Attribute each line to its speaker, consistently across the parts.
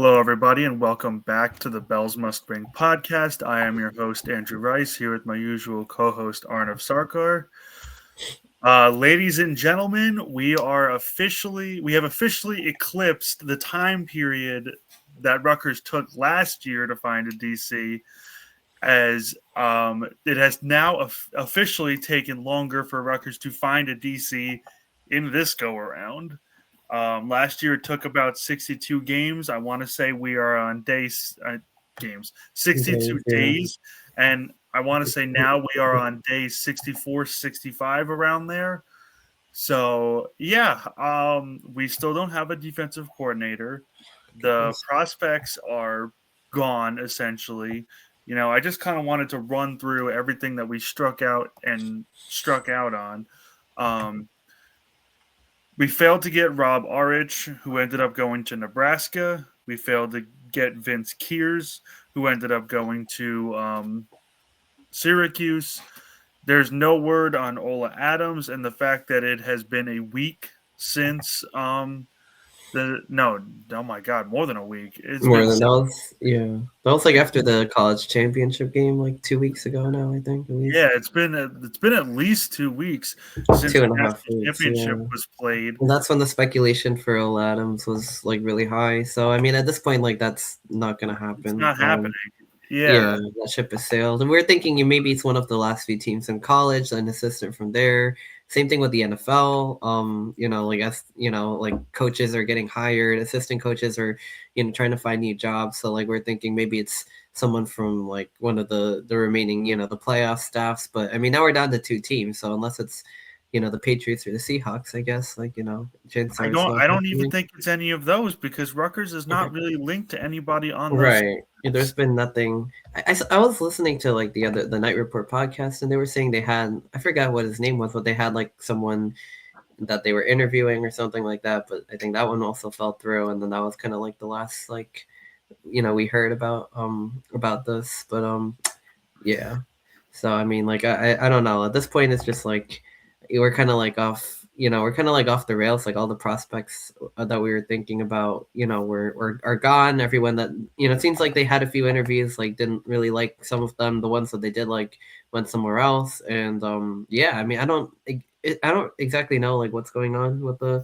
Speaker 1: Hello, everybody, and welcome back to the Bells Must Ring podcast. I am your host, Andrew Rice, here with my usual co host, Arnav Sarkar. Ladies and gentlemen, we have officially eclipsed the time period that Rutgers took last year to find a DC, as it has now officially taken longer for Rutgers to find a DC in this go around. Last year it took about 62 games. I want to say we are on games 62
Speaker 2: Days, yeah.
Speaker 1: days, and I want to say now we are on day 64, 65 around there. So yeah, we still don't have a defensive coordinator. The prospects are gone essentially. I just kind of wanted to run through everything that we struck out on. Um, we failed to get Rob Arich, who ended up going to Nebraska. We failed to get Vince Kears, who ended up going to Syracuse. There's no word on Ola Adams, and the fact that it has been a week since oh my god, more than a week. It's
Speaker 2: More
Speaker 1: been
Speaker 2: than that was, yeah. That was like
Speaker 1: it's
Speaker 2: after the college championship game, like 2 weeks ago now, I think, at least.
Speaker 1: yeah, it's been at least 2 weeks since
Speaker 2: Two
Speaker 1: the
Speaker 2: and a half
Speaker 1: national
Speaker 2: weeks, yeah.
Speaker 1: championship was played.
Speaker 2: And that's when the speculation for Will Adams was like really high. So I mean, at this point, like that's not gonna
Speaker 1: It's
Speaker 2: happen.
Speaker 1: not happening.
Speaker 2: Yeah,
Speaker 1: Yeah,
Speaker 2: that ship has sailed. And we're thinking maybe it's one of the last few teams in college, an assistant from there. Same thing with the NFL. Like as like coaches are getting hired, assistant coaches are, trying to find new jobs. So like we're thinking maybe it's someone from like one of the remaining, the playoff staffs. But I mean now we're down to two teams. So unless it's, the Patriots or the Seahawks, I guess, like, chances
Speaker 1: I
Speaker 2: are it's
Speaker 1: don't
Speaker 2: not
Speaker 1: I don't even
Speaker 2: happening.
Speaker 1: think it's any of those because Rutgers is not really linked to anybody on those
Speaker 2: Right. Yeah, there's
Speaker 1: teams.
Speaker 2: been nothing. I was listening to like the Night Report podcast, and they were saying they had, I forgot what his name was, but they had like someone that they were interviewing or something like that. But I think that one also fell through, and then that was kind of like the last like we heard about this. But yeah. So I mean, like I don't know. At this point, it's just like we're kind of like off. We're kind of like off the rails. Like all the prospects that we were thinking about, were are gone. Everyone that it seems like they had a few interviews, like didn't really like some of them. The ones that they did like went somewhere else. And yeah, I mean, I don't exactly know like what's going on with the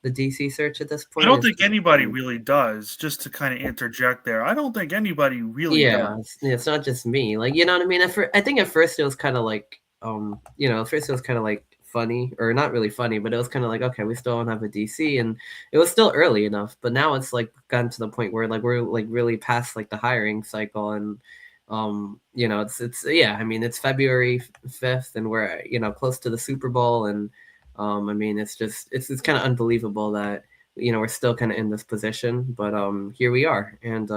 Speaker 2: DC search at this
Speaker 1: I
Speaker 2: point.
Speaker 1: don't
Speaker 2: It's
Speaker 1: think
Speaker 2: just,
Speaker 1: anybody really does. Just to kind of interject there, I don't think anybody really does.
Speaker 2: yeah, it's not just me. Like, you know what I mean? I think at first it was kind of like, at first it was kind of like funny, or not really funny, but it was kind of like, okay, we still don't have a DC, and it was still early enough. But now it's like gotten to the point where like we're like really past like the hiring cycle, and it's yeah. I mean, it's February 5th, and we're close to the Super Bowl, and I mean, it's just it's kind of unbelievable that we're still kind of in this position, but here we are, and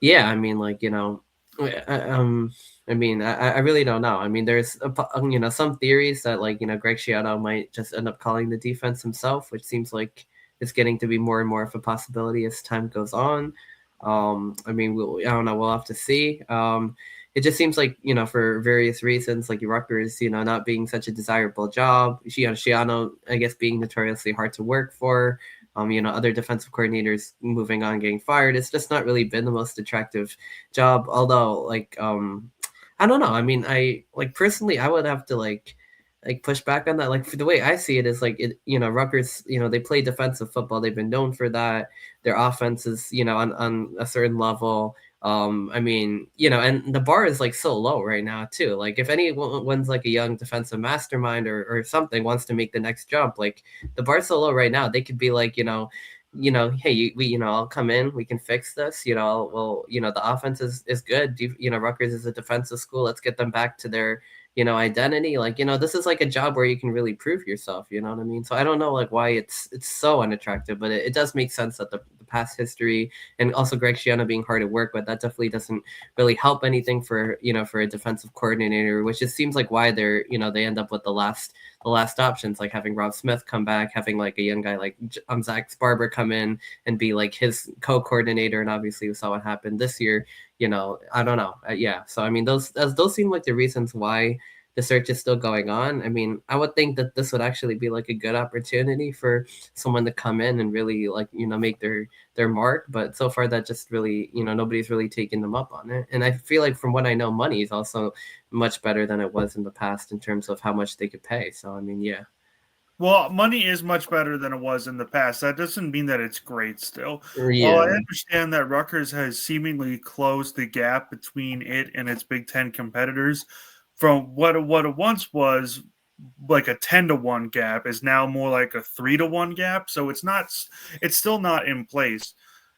Speaker 2: yeah, I mean, like I mean, I really don't know. I mean, there's some theories that like Greg Schiano might just end up calling the defense himself, which seems like it's getting to be more and more of a possibility as time goes on. I mean, I don't know. We'll have to see. It just seems like for various reasons, like Rutgers, not being such a desirable job. Schiano, I guess, being notoriously hard to work for. Other defensive coordinators moving on, getting fired. It's just not really been the most attractive job. Although, like, I don't know. I mean, I like personally, I would have to like push back on that. Like, for the way I see it is like it, Rutgers, they play defensive football. They've been known for that. Their offense is, on a certain level. I mean, and the bar is like so low right now too. Like, if anyone's like a young defensive mastermind or something wants to make the next jump, like the bar's so low right now, they could be like, hey, I'll come in, we can fix this. Well, the offense is good. Rutgers is a defensive school. Let's get them back to their identity. Like, this is like a job where you can really prove yourself. You know what I mean? So I don't know like why it's so unattractive, but it does make sense that the past history and also Greg Schiano being hard to work with, that definitely doesn't really help anything for for a defensive coordinator, which just seems like why they're they end up with the last options, like having Rob Smith come back, having like a young guy like Zach Barber come in and be like his co-coordinator, and obviously we saw what happened this year. I don't know. Yeah, so I mean those seem like the reasons why the search is still going on. I mean, I would think that this would actually be like a good opportunity for someone to come in and really like, make their mark. But so far that just really, nobody's really taken them up on it. And I feel like from what I know, money is also much better than it was in the past in terms of how much they could pay. So I mean, yeah.
Speaker 1: Well, money is much better than it was in the past. That doesn't mean that it's great still. While I
Speaker 2: Yeah.
Speaker 1: understand that Rutgers has seemingly closed the gap between it and its Big Ten competitors, from what it once was like a 10-1 gap is now more like a 3-1 gap. So it's still not in place.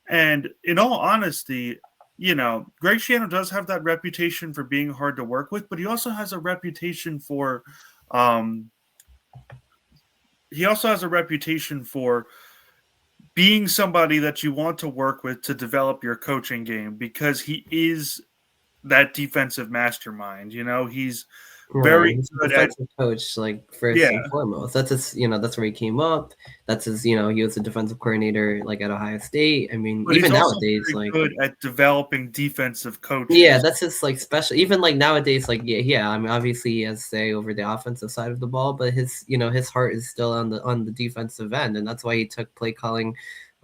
Speaker 1: And in all honesty, Greg Schiano does have that reputation for being hard to work with, but um, he also has a reputation for being somebody that you want to work with to develop your coaching game because he is that defensive mastermind. He's
Speaker 2: Right,
Speaker 1: very
Speaker 2: he's a
Speaker 1: good at
Speaker 2: defensive coach, like first
Speaker 1: yeah,
Speaker 2: and foremost. That's his, that's where he came up. That's his, he was a defensive coordinator like at Ohio State. I mean,
Speaker 1: but he's
Speaker 2: even
Speaker 1: also
Speaker 2: nowadays,
Speaker 1: very
Speaker 2: like
Speaker 1: good at developing defensive
Speaker 2: yeah,
Speaker 1: coaches.
Speaker 2: that's his like special. Even like nowadays, like yeah. I mean, obviously he has say over the offensive side of the ball, but his his heart is still on the defensive end, and that's why he took play calling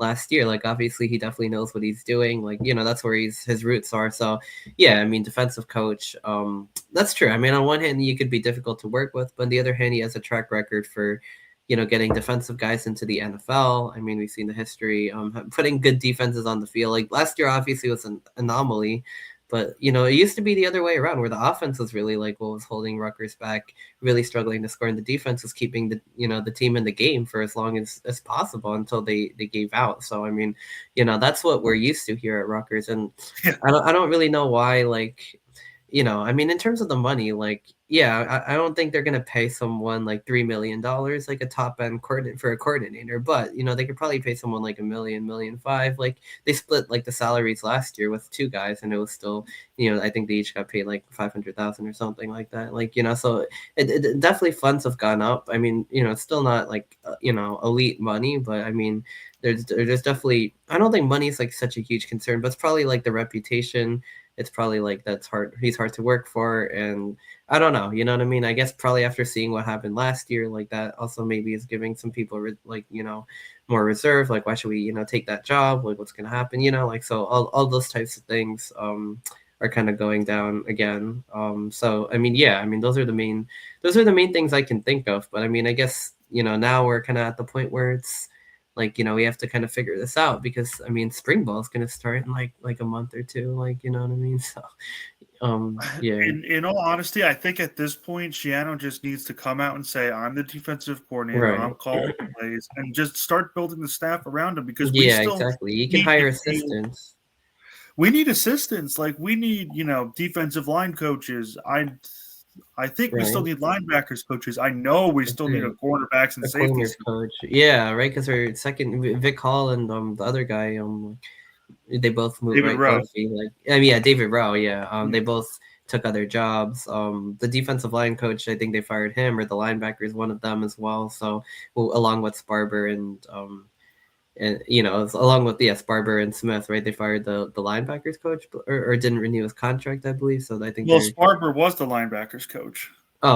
Speaker 2: last year. Like obviously he definitely knows what he's doing. Like that's where his roots are. So yeah, I mean defensive coach. That's true. I mean on one hand you could be difficult to work with, but on the other hand he has a track record for getting defensive guys into the NFL. I mean, we've seen the history, putting good defenses on the field. Like last year, obviously, was an anomaly, but it used to be the other way around, where the offense was really like what was holding Rutgers back, really struggling to score, and the defense was keeping the team in the game for as long as possible until they gave out. So I mean, that's what we're used to here at Rutgers, and
Speaker 1: Yeah.
Speaker 2: I don't really know why like I mean, in terms of the money, like, yeah, I don't think they're gonna pay someone like $3 million, like a top end coordinator for a coordinator, but they could probably pay someone like $1 million, $1.5 million. Like they split like the salaries last year with two guys, and it was still, I think they each got paid like 500,000 or something like that. Like so it definitely funds have gone up. I mean, it's still not like elite money, but I mean, there's definitely I don't think money is like such a huge concern, but it's probably like the reputation. It's probably like that's hard. He's hard to work for, and I don't know. You know what I mean? I guess probably after seeing what happened last year, like that also maybe is giving some people like more reserve. Like why should we take that job? Like what's gonna happen? Like so all those types of things are kind of going down again. So I mean yeah, I mean those are the main things I can think of. But I mean I guess now we're kind of at the point where it's like we have to kind of figure this out because I mean spring ball is going to start in like a month or two, like what I mean. So yeah.
Speaker 1: In all honesty, I think at this point, Shiano just needs to come out and say, "I'm the defensive coordinator. I'm
Speaker 2: Right.
Speaker 1: calling the plays," and just start building the staff around him because we
Speaker 2: Yeah,
Speaker 1: still
Speaker 2: exactly, you can
Speaker 1: need to
Speaker 2: hire
Speaker 1: do
Speaker 2: assistants.
Speaker 1: we need assistants. Like we need, defensive line coaches. I think we still
Speaker 2: Right.
Speaker 1: need linebackers coaches. I know we still need a
Speaker 2: Agree.
Speaker 1: cornerbacks and
Speaker 2: A corner
Speaker 1: safeties.
Speaker 2: coach, yeah, right, because our second Vic Hall and the other guy they both moved,
Speaker 1: David
Speaker 2: right,
Speaker 1: Rowe.
Speaker 2: both like I mean yeah, David Rowe, yeah,
Speaker 1: Yeah.
Speaker 2: they both took other jobs. The defensive line coach, I think they fired him, or the linebackers, one of them as well. So well, along with Sparber and along with yes Barber and Smith, right? They fired the linebackers coach, or didn't renew his contract, I believe. So I think
Speaker 1: Well,
Speaker 2: they're
Speaker 1: Sparber was the linebackers coach.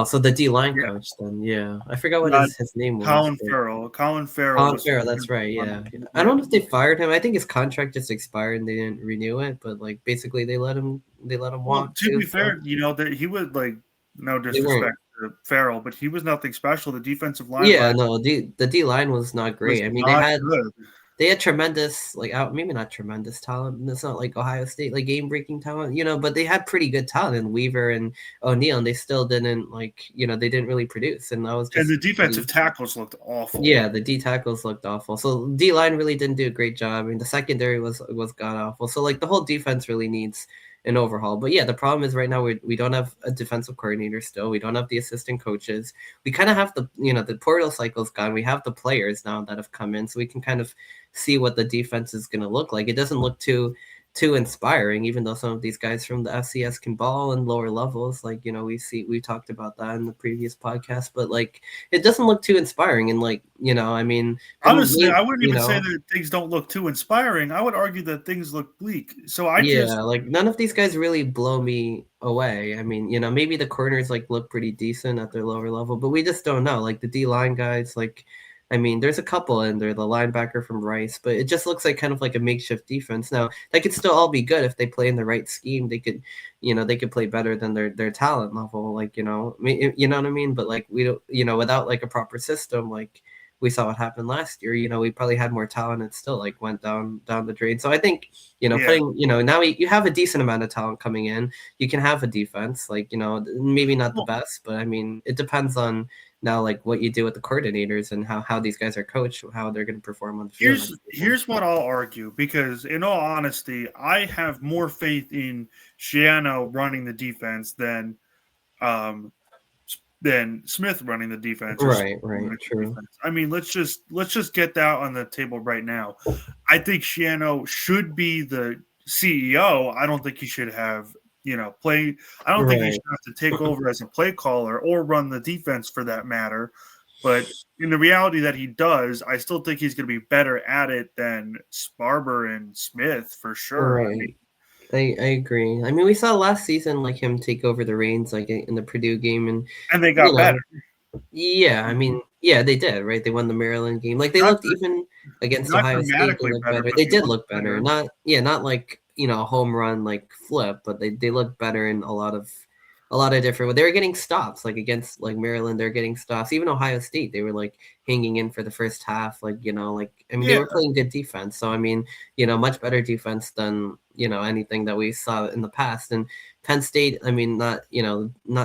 Speaker 2: so the D line
Speaker 1: Yeah.
Speaker 2: coach then. Yeah, I forgot what
Speaker 1: Uh,
Speaker 2: his name was,
Speaker 1: Colin
Speaker 2: but
Speaker 1: Farrell. Colin Farrell
Speaker 2: Colin
Speaker 1: was the
Speaker 2: Farrell. That's
Speaker 1: defensive
Speaker 2: right. Yeah,
Speaker 1: lineman.
Speaker 2: I don't
Speaker 1: Yeah.
Speaker 2: know if they fired him. I think his contract just expired and they didn't renew it. But like basically they let him
Speaker 1: Well,
Speaker 2: walk
Speaker 1: to
Speaker 2: too.
Speaker 1: be
Speaker 2: So
Speaker 1: fair, that he was like no
Speaker 2: they weren't.
Speaker 1: disrespect to Farrell, but he was nothing special. The defensive line
Speaker 2: Yeah,
Speaker 1: last
Speaker 2: no, the D line was not
Speaker 1: was
Speaker 2: great. I mean, they
Speaker 1: not
Speaker 2: had
Speaker 1: good.
Speaker 2: they had tremendous, like out maybe not tremendous talent. And it's not like Ohio State like game breaking talent, but they had pretty good talent in Weaver and O'Neal, and they still didn't they didn't really produce, and that was
Speaker 1: And
Speaker 2: just
Speaker 1: the defensive tackles looked awful.
Speaker 2: yeah, the D tackles looked awful. So D line really didn't do a great job. I mean, the secondary was god awful. So like the whole defense really needs an overhaul. But yeah, the problem is right now we don't have a defensive coordinator still. We don't have the assistant coaches. We kind of have the portal cycle's gone. We have the players now that have come in, so we can kind of see what the defense is going to look like. It doesn't look too too inspiring, even though some of these guys from the FCS can ball in lower levels. Like, we talked about that in the previous podcast, but like it doesn't look too inspiring. And like, I mean,
Speaker 1: Honestly, I wouldn't even say that things don't look too inspiring. I would argue that things look bleak. So
Speaker 2: like none of these guys really blow me away. I mean, maybe the corners like look pretty decent at their lower level, but we just don't know. Like the D line guys, like I mean, there's a couple in there, the linebacker from Rice, but it just looks like kind of like a makeshift defense. Now, that could still all be good if they play in the right scheme. They could, they could play better than their talent level. Like, you know what I mean? But like we don't, without like a proper system, like we saw what happened last year. We probably had more talent and still like went down the drain. So I think putting now you have a decent amount of talent coming in. You can have a defense like maybe not the best, but I mean it depends on now like what you do with the coordinators and how these guys are coached, how they're going to perform on the field.
Speaker 1: Here's what I'll argue, because in all honesty, I have more faith in Shiano running the defense than Smith running the defense.
Speaker 2: Right, true.
Speaker 1: Defense. I mean, let's just get that on the table right now. I think Shiano should be the CEO. I don't think he should have play. I don't think he should have to take over as a play caller or run the defense for that matter. But in the reality that he does, I still think he's going to be better at it than Sparber and Smith for sure.
Speaker 2: Right. I agree. I mean, we saw last season like him take over the reins like in the Purdue game, and
Speaker 1: they got better.
Speaker 2: Yeah, I mean, yeah, they did, right? They won the Maryland game. Like they looked even against Ohio State. They looked better. They did look better. Not like a home run like flip, but they looked better in a lot of different. They were getting stops like against like Maryland. They're getting stops. Even Ohio State, they were like hanging in for the first half. Like they were playing good defense. So I mean, much better defense than anything that we saw in the past. And Penn State, I mean, not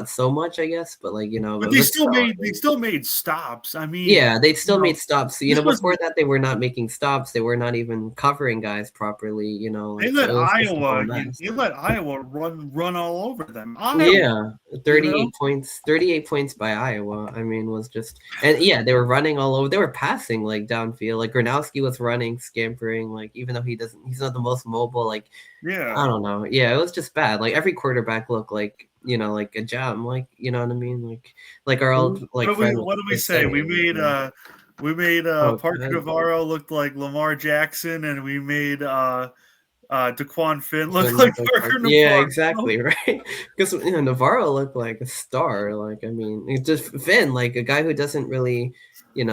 Speaker 2: so much, I guess, but like
Speaker 1: but they still made stops. I mean,
Speaker 2: yeah, they still made stops. Before that, they were not making stops. They were not even covering guys properly.
Speaker 1: They let Iowa run all over them.
Speaker 2: Yeah, 38 points. 38 points by Iowa. I mean, was just yeah, they were running all over. They were passing like downfield. Like Gronowski was running, scampering. Like even though he's not the most mobile. Like I don't know. Yeah, it was just bad. Like every quarterback looked like like a gem. Like what I mean. Like our old like.
Speaker 1: What do we say? We made Parker Navarro looked like Lamar Jackson, and we made DeQuan Finn look like Parker Navarro.
Speaker 2: Yeah, exactly, right? Because Navarro looked like a star. Like I mean, it's just Finn, like a guy who doesn't really, he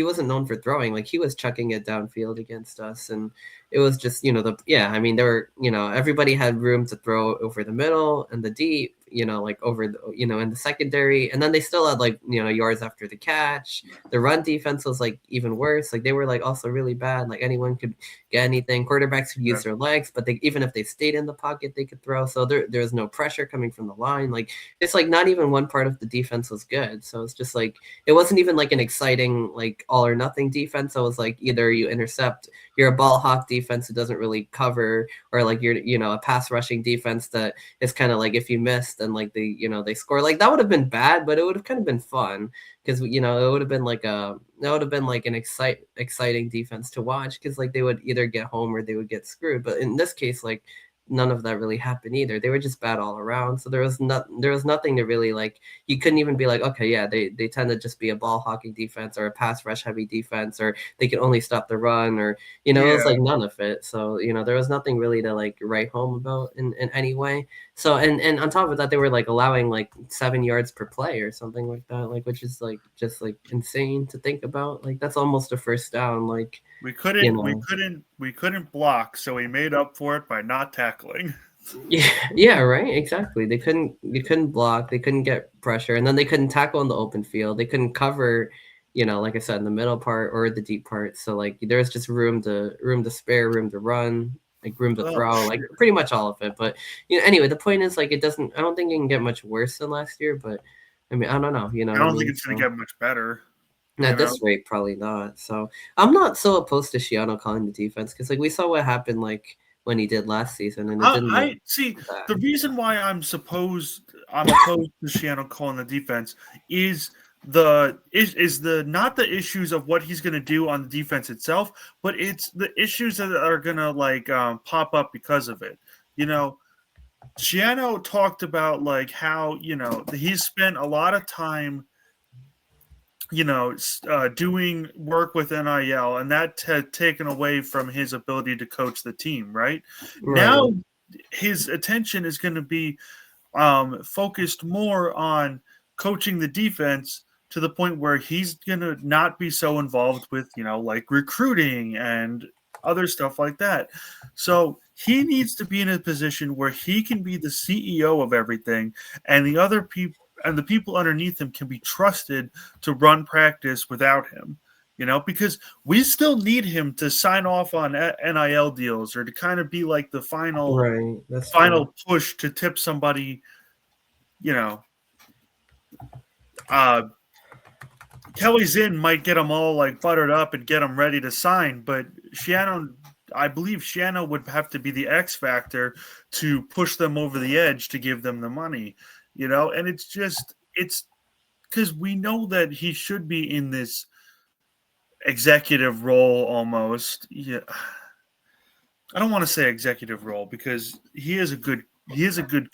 Speaker 2: wasn't known for throwing. Like he was chucking it downfield against us, and it was just I mean there were everybody had room to throw over the middle and the deep, like over the, in the secondary, and then they still had like yards after the catch. The run defense was like even worse. Like they were like also really bad. Like anyone could get anything. Quarterbacks could use their legs, but even if they stayed in the pocket, they could throw. So there was no pressure coming from the line. Like it's like not even one part of the defense was good. So it's just like it wasn't even like an exciting like all or nothing defense. So it was like either you intercept, you're a ball hawk defense who doesn't really cover, or like you're a pass rushing defense that is kind of like if you missed and like they score. Like that would have been bad, but it would have kind of been fun because it would have been like an exciting defense to watch, because like they would either get home or they would get screwed. But in this case, like none of that really happened either. They were just bad all around. So there was nothing to really like. You couldn't even be like, okay, yeah, they tend to just be a ball hawking defense or a pass rush heavy defense, or they can only stop the run, or it was like none of it. So there was nothing really to like write home about in any way. So and on top of that, they were like allowing like 7 yards per play or something like that, like which is like just like insane to think about. Like that's almost a first down. Like
Speaker 1: we couldn't block, so we made up for it by not tackling.
Speaker 2: Yeah, right, exactly. They couldn't block, they couldn't get pressure, and then they couldn't tackle in the open field. They couldn't cover, like I said, in the middle part or the deep part. So like there was just room to spare, room to run, like room to throw, like pretty much all of it. But anyway, the point is like I don't think it can get much worse than last year, but I mean I don't know.
Speaker 1: I don't think it's gonna get much better.
Speaker 2: At this rate, probably not. So I'm not so opposed to Shiano calling the defense, because like we saw what happened like when he did last season, and it didn't.
Speaker 1: See the reason why I'm opposed to Shiano calling the defense is is the not the issues of what he's going to do on the defense itself, but it's the issues that are going to like pop up because of it. You know, Giano talked about like how he's spent a lot of time doing work with NIL, and that had taken away from his ability to coach the team. Right
Speaker 2: Right.
Speaker 1: now, his attention is going to be focused more on coaching the defense to the point where he's going to not be so involved with, like recruiting and other stuff like that. So he needs to be in a position where he can be the CEO of everything, and the other people and the people underneath him can be trusted to run practice without him. Because we still need him to sign off on NIL deals or to kind of be like the final
Speaker 2: Right. That's true.
Speaker 1: final push to tip somebody, you know, uh, Kelly Zinn might get them all like buttered up and get them ready to sign, but Shannon, I believe Shannon would have to be the X factor to push them over the edge to give them the money, and it's because we know that he should be in this executive role almost. Yeah. I don't want to say executive role because he is a good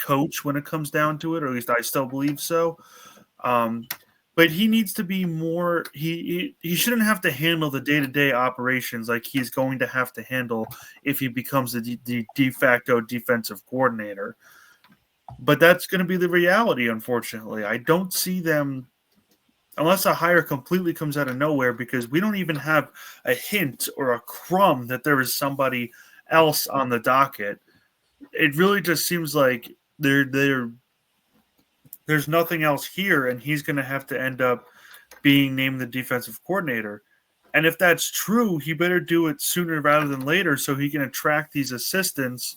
Speaker 1: coach when it comes down to it, or at least I still believe so. Um, but he needs to be more. He shouldn't have to handle the day to day operations like he's going to have to handle if he becomes the de facto defensive coordinator. But that's going to be the reality, unfortunately. I don't see them unless a hire completely comes out of nowhere because we don't even have a hint or a crumb that there is somebody else on the docket. It really just seems like there's nothing else here, and he's going to have to end up being named the defensive coordinator. And if that's true, he better do it sooner rather than later so he can attract these assistants,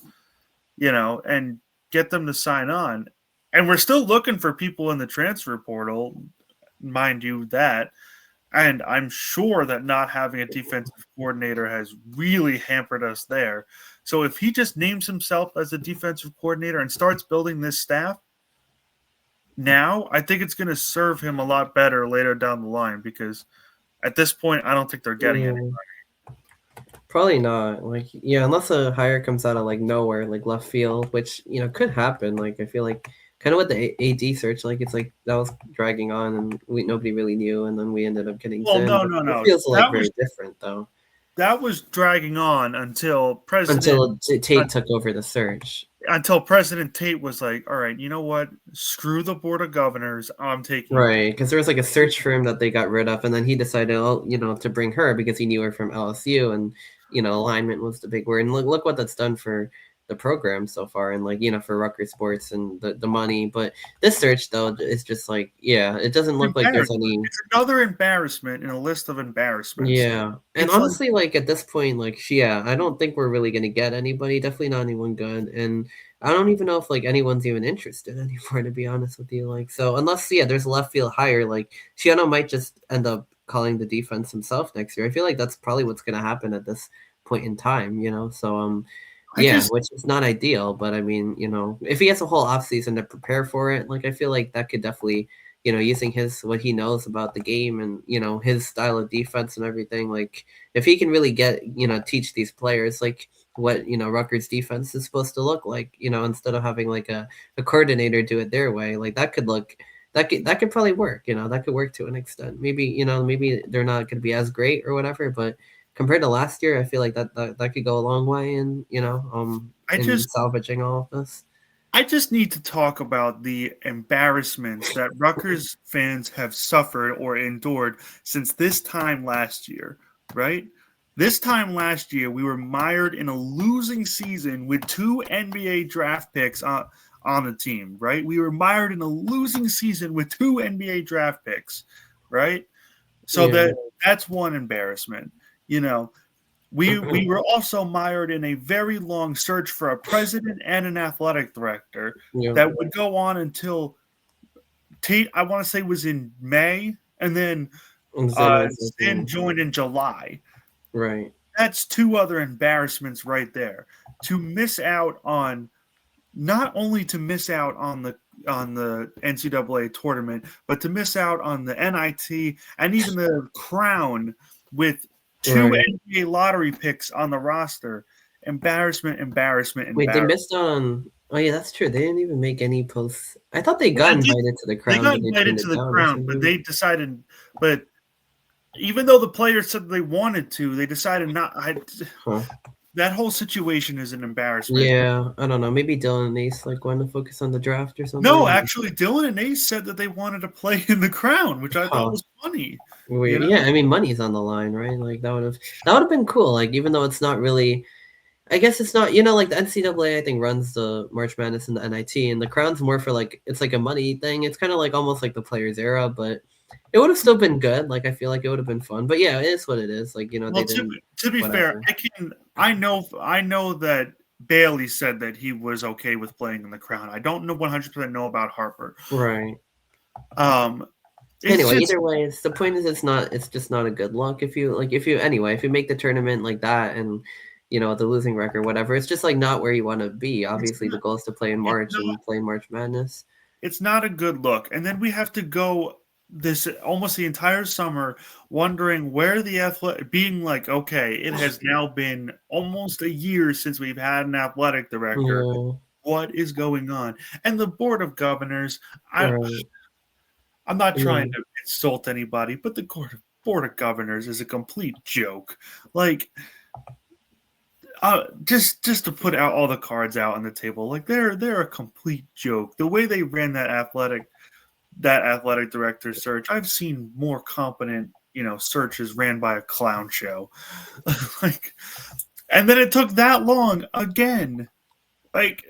Speaker 1: and get them to sign on. And we're still looking for people in the transfer portal, mind you, that. And I'm sure that not having a defensive coordinator has really hampered us there. So if he just names himself as a defensive coordinator and starts building this staff, now, I think it's going to serve him a lot better later down the line because at this point, I don't think they're getting any.
Speaker 2: Yeah. Probably not. Like, yeah, unless a hire comes out of like nowhere, like left field, which could happen. Like, I feel like kind of with the AD search, like it's like that was dragging on, and nobody really knew, and then we ended up getting
Speaker 1: Well,
Speaker 2: Zin.
Speaker 1: no,
Speaker 2: But
Speaker 1: no,
Speaker 2: it
Speaker 1: no.
Speaker 2: feels like very different though.
Speaker 1: That was dragging on
Speaker 2: Until Tate took over the search.
Speaker 1: until President Tate was like, "All right, you know what? Screw the board of governors. I'm taking over."
Speaker 2: Right, because there was like a search firm that they got rid of, and then he decided, to bring her because he knew her from LSU, and alignment was the big word. And look what that's done for the program so far, and like for Rutgers sports and the money. But this search though is just like, yeah, it doesn't look like there's any.
Speaker 1: It's another embarrassment in a list of embarrassments.
Speaker 2: Yeah, and
Speaker 1: It's like
Speaker 2: honestly, like at this point, like yeah, I don't think we're really gonna get anybody. Definitely not anyone good, and I don't even know if like anyone's even interested anymore. To be honest with you, like so unless there's a left field hire, like Shiano might just end up calling the defense himself next year. I feel like that's probably what's gonna happen at this point in time. So
Speaker 1: I
Speaker 2: yeah,
Speaker 1: just
Speaker 2: which is not ideal, but I mean, if he has a whole off season to prepare for it, like I feel like that could definitely using his what he knows about the game and his style of defense and everything. Like if he can really get teach these players like what Rutgers defense is supposed to look like, instead of having like a coordinator do it their way, like that could probably work. That could work to an extent. Maybe they're not going to be as great or whatever, but compared to last year, I feel like that could go a long way in
Speaker 1: I
Speaker 2: in
Speaker 1: just
Speaker 2: salvaging all of this.
Speaker 1: I just need to talk about the embarrassments that Rutgers fans have suffered or endured since this time last year, right? This time last year, we were mired in a losing season with two NBA draft picks on the team, right? We were mired in a losing season with two NBA draft picks, right? So
Speaker 2: Yeah,
Speaker 1: that's one embarrassment. You know, we were also mired in a very long search for a president and an athletic director
Speaker 2: yeah,
Speaker 1: that would go on until Tate, I want to say, was in May, and then
Speaker 2: and Zen was like,
Speaker 1: Zinn joined in July.
Speaker 2: right.
Speaker 1: That's two other embarrassments right there. To miss out on not only to miss out on NCAA tournament, but to miss out on the NIT and even the crown with two
Speaker 2: Right.
Speaker 1: NBA lottery picks on the roster. Embarrassment, embarrassment,
Speaker 2: Wait, they
Speaker 1: embarrassment.
Speaker 2: missed on. Oh yeah, that's true. They didn't even make any posts. I thought they got invited to the
Speaker 1: They
Speaker 2: crown,
Speaker 1: got
Speaker 2: but they
Speaker 1: invited
Speaker 2: turned
Speaker 1: to
Speaker 2: it
Speaker 1: the
Speaker 2: down or
Speaker 1: crown, but
Speaker 2: something.
Speaker 1: they decided. But even though the players said they wanted to, they decided not.
Speaker 2: Huh.
Speaker 1: That whole situation is an embarrassment.
Speaker 2: Yeah, I don't know. Maybe Dylan and Ace like wanted to focus on the draft or
Speaker 1: No,
Speaker 2: something.
Speaker 1: actually, Dylan and Ace said that they wanted to play in the crown, which I thought
Speaker 2: Huh.
Speaker 1: was funny. You
Speaker 2: Weird.
Speaker 1: know,
Speaker 2: Yeah, I mean money's on the line, right? Like that would have been cool. Like even though it's not really I guess it's not, like the NCAA, I think, runs the March Madness and the NIT, and the Crown's more for like, it's like a money thing. It's kind of like almost like the Players Era, but it would have still been good. Like, I feel like it would have been fun. But yeah, it is what it is. Like, they
Speaker 1: well,
Speaker 2: didn't,
Speaker 1: to be fair,
Speaker 2: whatever.
Speaker 1: I know that Bailey said that he was okay with playing in the crown. I don't know 100% know about Harper.
Speaker 2: Right.
Speaker 1: Um, it's
Speaker 2: Anyway,
Speaker 1: just
Speaker 2: either way, the point is it's just not a good look. If you make the tournament like that and, the losing record, whatever, it's just like not where you want to be.
Speaker 1: it's
Speaker 2: Obviously, the
Speaker 1: not
Speaker 2: goal is to play in
Speaker 1: it's
Speaker 2: March
Speaker 1: not
Speaker 2: and play in March Madness.
Speaker 1: it's not a good look. And then we have to go this almost the entire summer wondering where the athletic being like, okay, it has now been almost a year since we've had an athletic director.
Speaker 2: Yeah,
Speaker 1: What is going on? And the board of governors,
Speaker 2: right.
Speaker 1: I'm not
Speaker 2: Yeah.
Speaker 1: trying to insult anybody, but the board of governors is a complete joke. Like just to put out all the cards out on the table, like they're a complete joke. The way they ran that athletic director search, I've seen more competent, searches ran by a clown show. Like, and then it took that long again. Like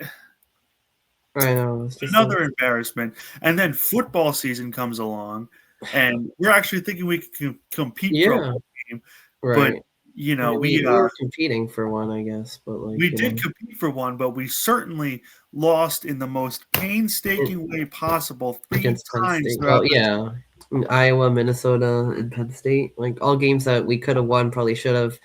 Speaker 2: I know. It's just like
Speaker 1: another embarrassment. And then football season comes along, and we're actually thinking we can compete for a
Speaker 2: yeah,
Speaker 1: bowl game, but
Speaker 2: right. I mean,
Speaker 1: we
Speaker 2: we were competing for one, I guess, but like
Speaker 1: we did compete for one, but we certainly lost in the most painstaking way possible three
Speaker 2: against Penn
Speaker 1: times
Speaker 2: State. Oh
Speaker 1: throughout the.
Speaker 2: yeah, Iowa, Minnesota, and Penn State. Like all games that we could have won, probably should have.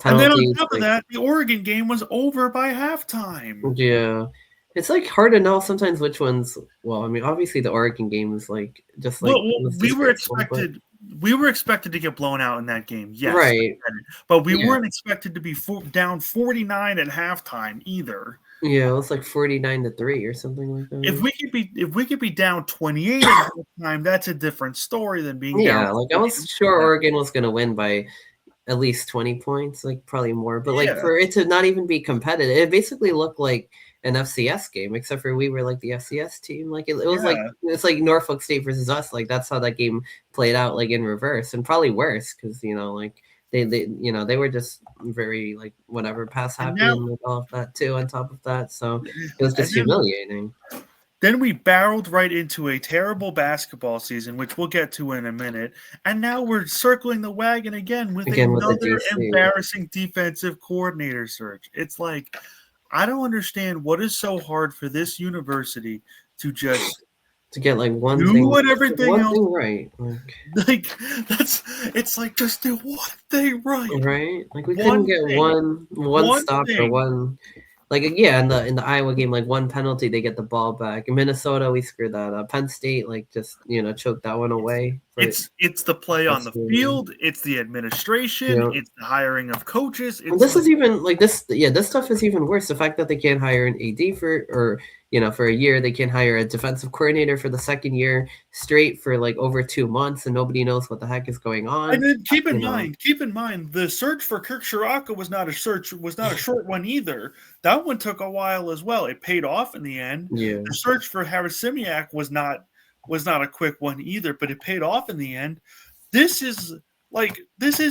Speaker 1: And then on
Speaker 2: Penalties,
Speaker 1: top of
Speaker 2: like
Speaker 1: that, the Oregon game was over by halftime.
Speaker 2: yeah, it's like hard to know sometimes which ones. Well, I mean, obviously the Oregon game was like just like
Speaker 1: Well,
Speaker 2: was
Speaker 1: we were
Speaker 2: disgraceful, but
Speaker 1: expected to get blown out in that game. Yes,
Speaker 2: right,
Speaker 1: but we
Speaker 2: yeah.
Speaker 1: weren't expected to be down 49 at halftime either.
Speaker 2: Yeah, it was like 49-3 or something like
Speaker 1: If
Speaker 2: that.
Speaker 1: we could be down 28 at halftime, that's a different story than being down
Speaker 2: Yeah, like I
Speaker 1: 40.
Speaker 2: was sure Oregon was gonna win by at least 20 points, like probably more. But like
Speaker 1: Yeah,
Speaker 2: for it to not even be competitive, it basically looked like an FCS game, except for we were like the FCS team. Like it was like
Speaker 1: yeah.
Speaker 2: it's like Norfolk State versus us. Like that's how that game played out, like in reverse, and probably worse because like they were just very like whatever pass
Speaker 1: And
Speaker 2: happy
Speaker 1: now,
Speaker 2: and like, all of that too. On top of that, so it was
Speaker 1: and
Speaker 2: just humiliating.
Speaker 1: then we barreled right into a terrible basketball season, which we'll get to in a minute. And now we're circling the wagon again with
Speaker 2: Again with the
Speaker 1: another
Speaker 2: DC.
Speaker 1: embarrassing defensive coordinator search. It's like, I don't understand what is so hard for this university to just
Speaker 2: To get like one
Speaker 1: do
Speaker 2: thing,
Speaker 1: what everything
Speaker 2: one
Speaker 1: else.
Speaker 2: thing right,
Speaker 1: Like, it's like, just do one thing right.
Speaker 2: right? Like we couldn't
Speaker 1: One
Speaker 2: get
Speaker 1: thing.
Speaker 2: one
Speaker 1: One
Speaker 2: stop or
Speaker 1: thing.
Speaker 2: one like yeah in the Iowa game like one penalty they get the ball back. In Minnesota we screwed that up. Penn State like just choked that one away for
Speaker 1: It's the play on the
Speaker 2: frustrating.
Speaker 1: field, it's the administration,
Speaker 2: Yeah.
Speaker 1: it's the hiring of coaches.
Speaker 2: And
Speaker 1: It's
Speaker 2: this is
Speaker 1: like,
Speaker 2: even like this yeah this stuff is even worse. The fact that they can't hire an AD for for a year, they can't hire a defensive coordinator for the second year straight for like over 2 months, and nobody knows what the heck is going
Speaker 1: and
Speaker 2: on.
Speaker 1: then
Speaker 2: You know,
Speaker 1: keep in mind, the search for Kirk Shiraka was not a short one either. That one took a while as well. It paid off in the end.
Speaker 2: yeah,
Speaker 1: The search for Harris Simiak was not a quick one either, but it paid off in the end. This is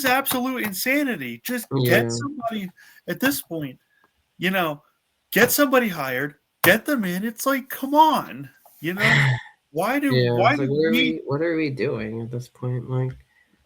Speaker 1: absolute insanity. Just get
Speaker 2: yeah.
Speaker 1: somebody at this point, you know, get somebody hired, get them in. It's like, come on, you know, why do
Speaker 2: Yeah,
Speaker 1: why
Speaker 2: it's like
Speaker 1: do we
Speaker 2: what are we doing at this point? Like,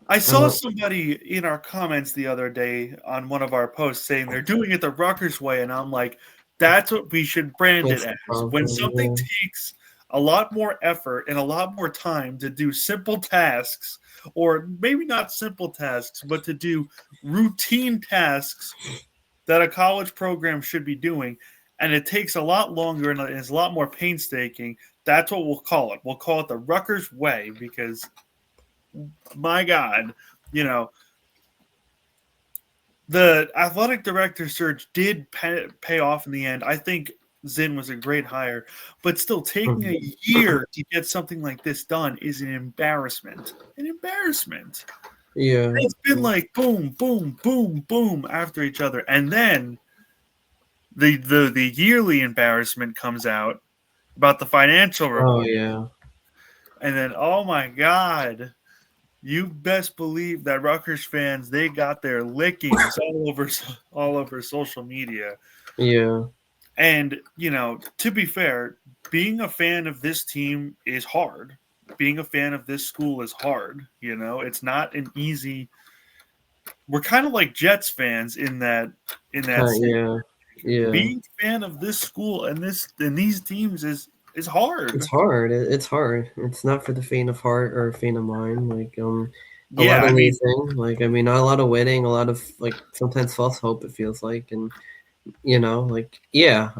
Speaker 1: I
Speaker 2: I
Speaker 1: saw
Speaker 2: don't
Speaker 1: somebody in our comments the other day on one of our posts saying they're doing it the Rutgers way, and I'm like, that's what we should brand it
Speaker 2: that's the
Speaker 1: as. When
Speaker 2: problem.
Speaker 1: something takes a lot more effort and a lot more time to do simple tasks, or maybe not simple tasks, but to do routine tasks that a college program should be doing, and it takes a lot longer and is a lot more painstaking. That's what we'll call it. We'll call it the Rutgers way because, my God, you know, the athletic director search did pay off in the end. I think Zinn was a great hire, but still taking
Speaker 2: Mhm.
Speaker 1: a year to get something like this done is an embarrassment. An embarrassment.
Speaker 2: Yeah.
Speaker 1: It's been like boom, boom, boom, boom after each other, and then the yearly embarrassment comes out about the financial
Speaker 2: Oh
Speaker 1: report,
Speaker 2: yeah.
Speaker 1: and then oh my God, you best believe that Rutgers fans they got their lickings all over social media.
Speaker 2: Yeah.
Speaker 1: And to be fair, being a fan of this team is hard. Being a fan of this school is hard. It's not an easy. We're kind of like Jets fans in that sense.
Speaker 2: Yeah. Yeah.
Speaker 1: Being a fan of this school and these teams is hard.
Speaker 2: It's hard. It's hard. It's not for the faint of heart or faint of mind. Like a lot
Speaker 1: Yeah,
Speaker 2: of
Speaker 1: I mean,
Speaker 2: losing. Like I mean, a lot of winning. A lot of like sometimes false hope. It feels like, and like yeah.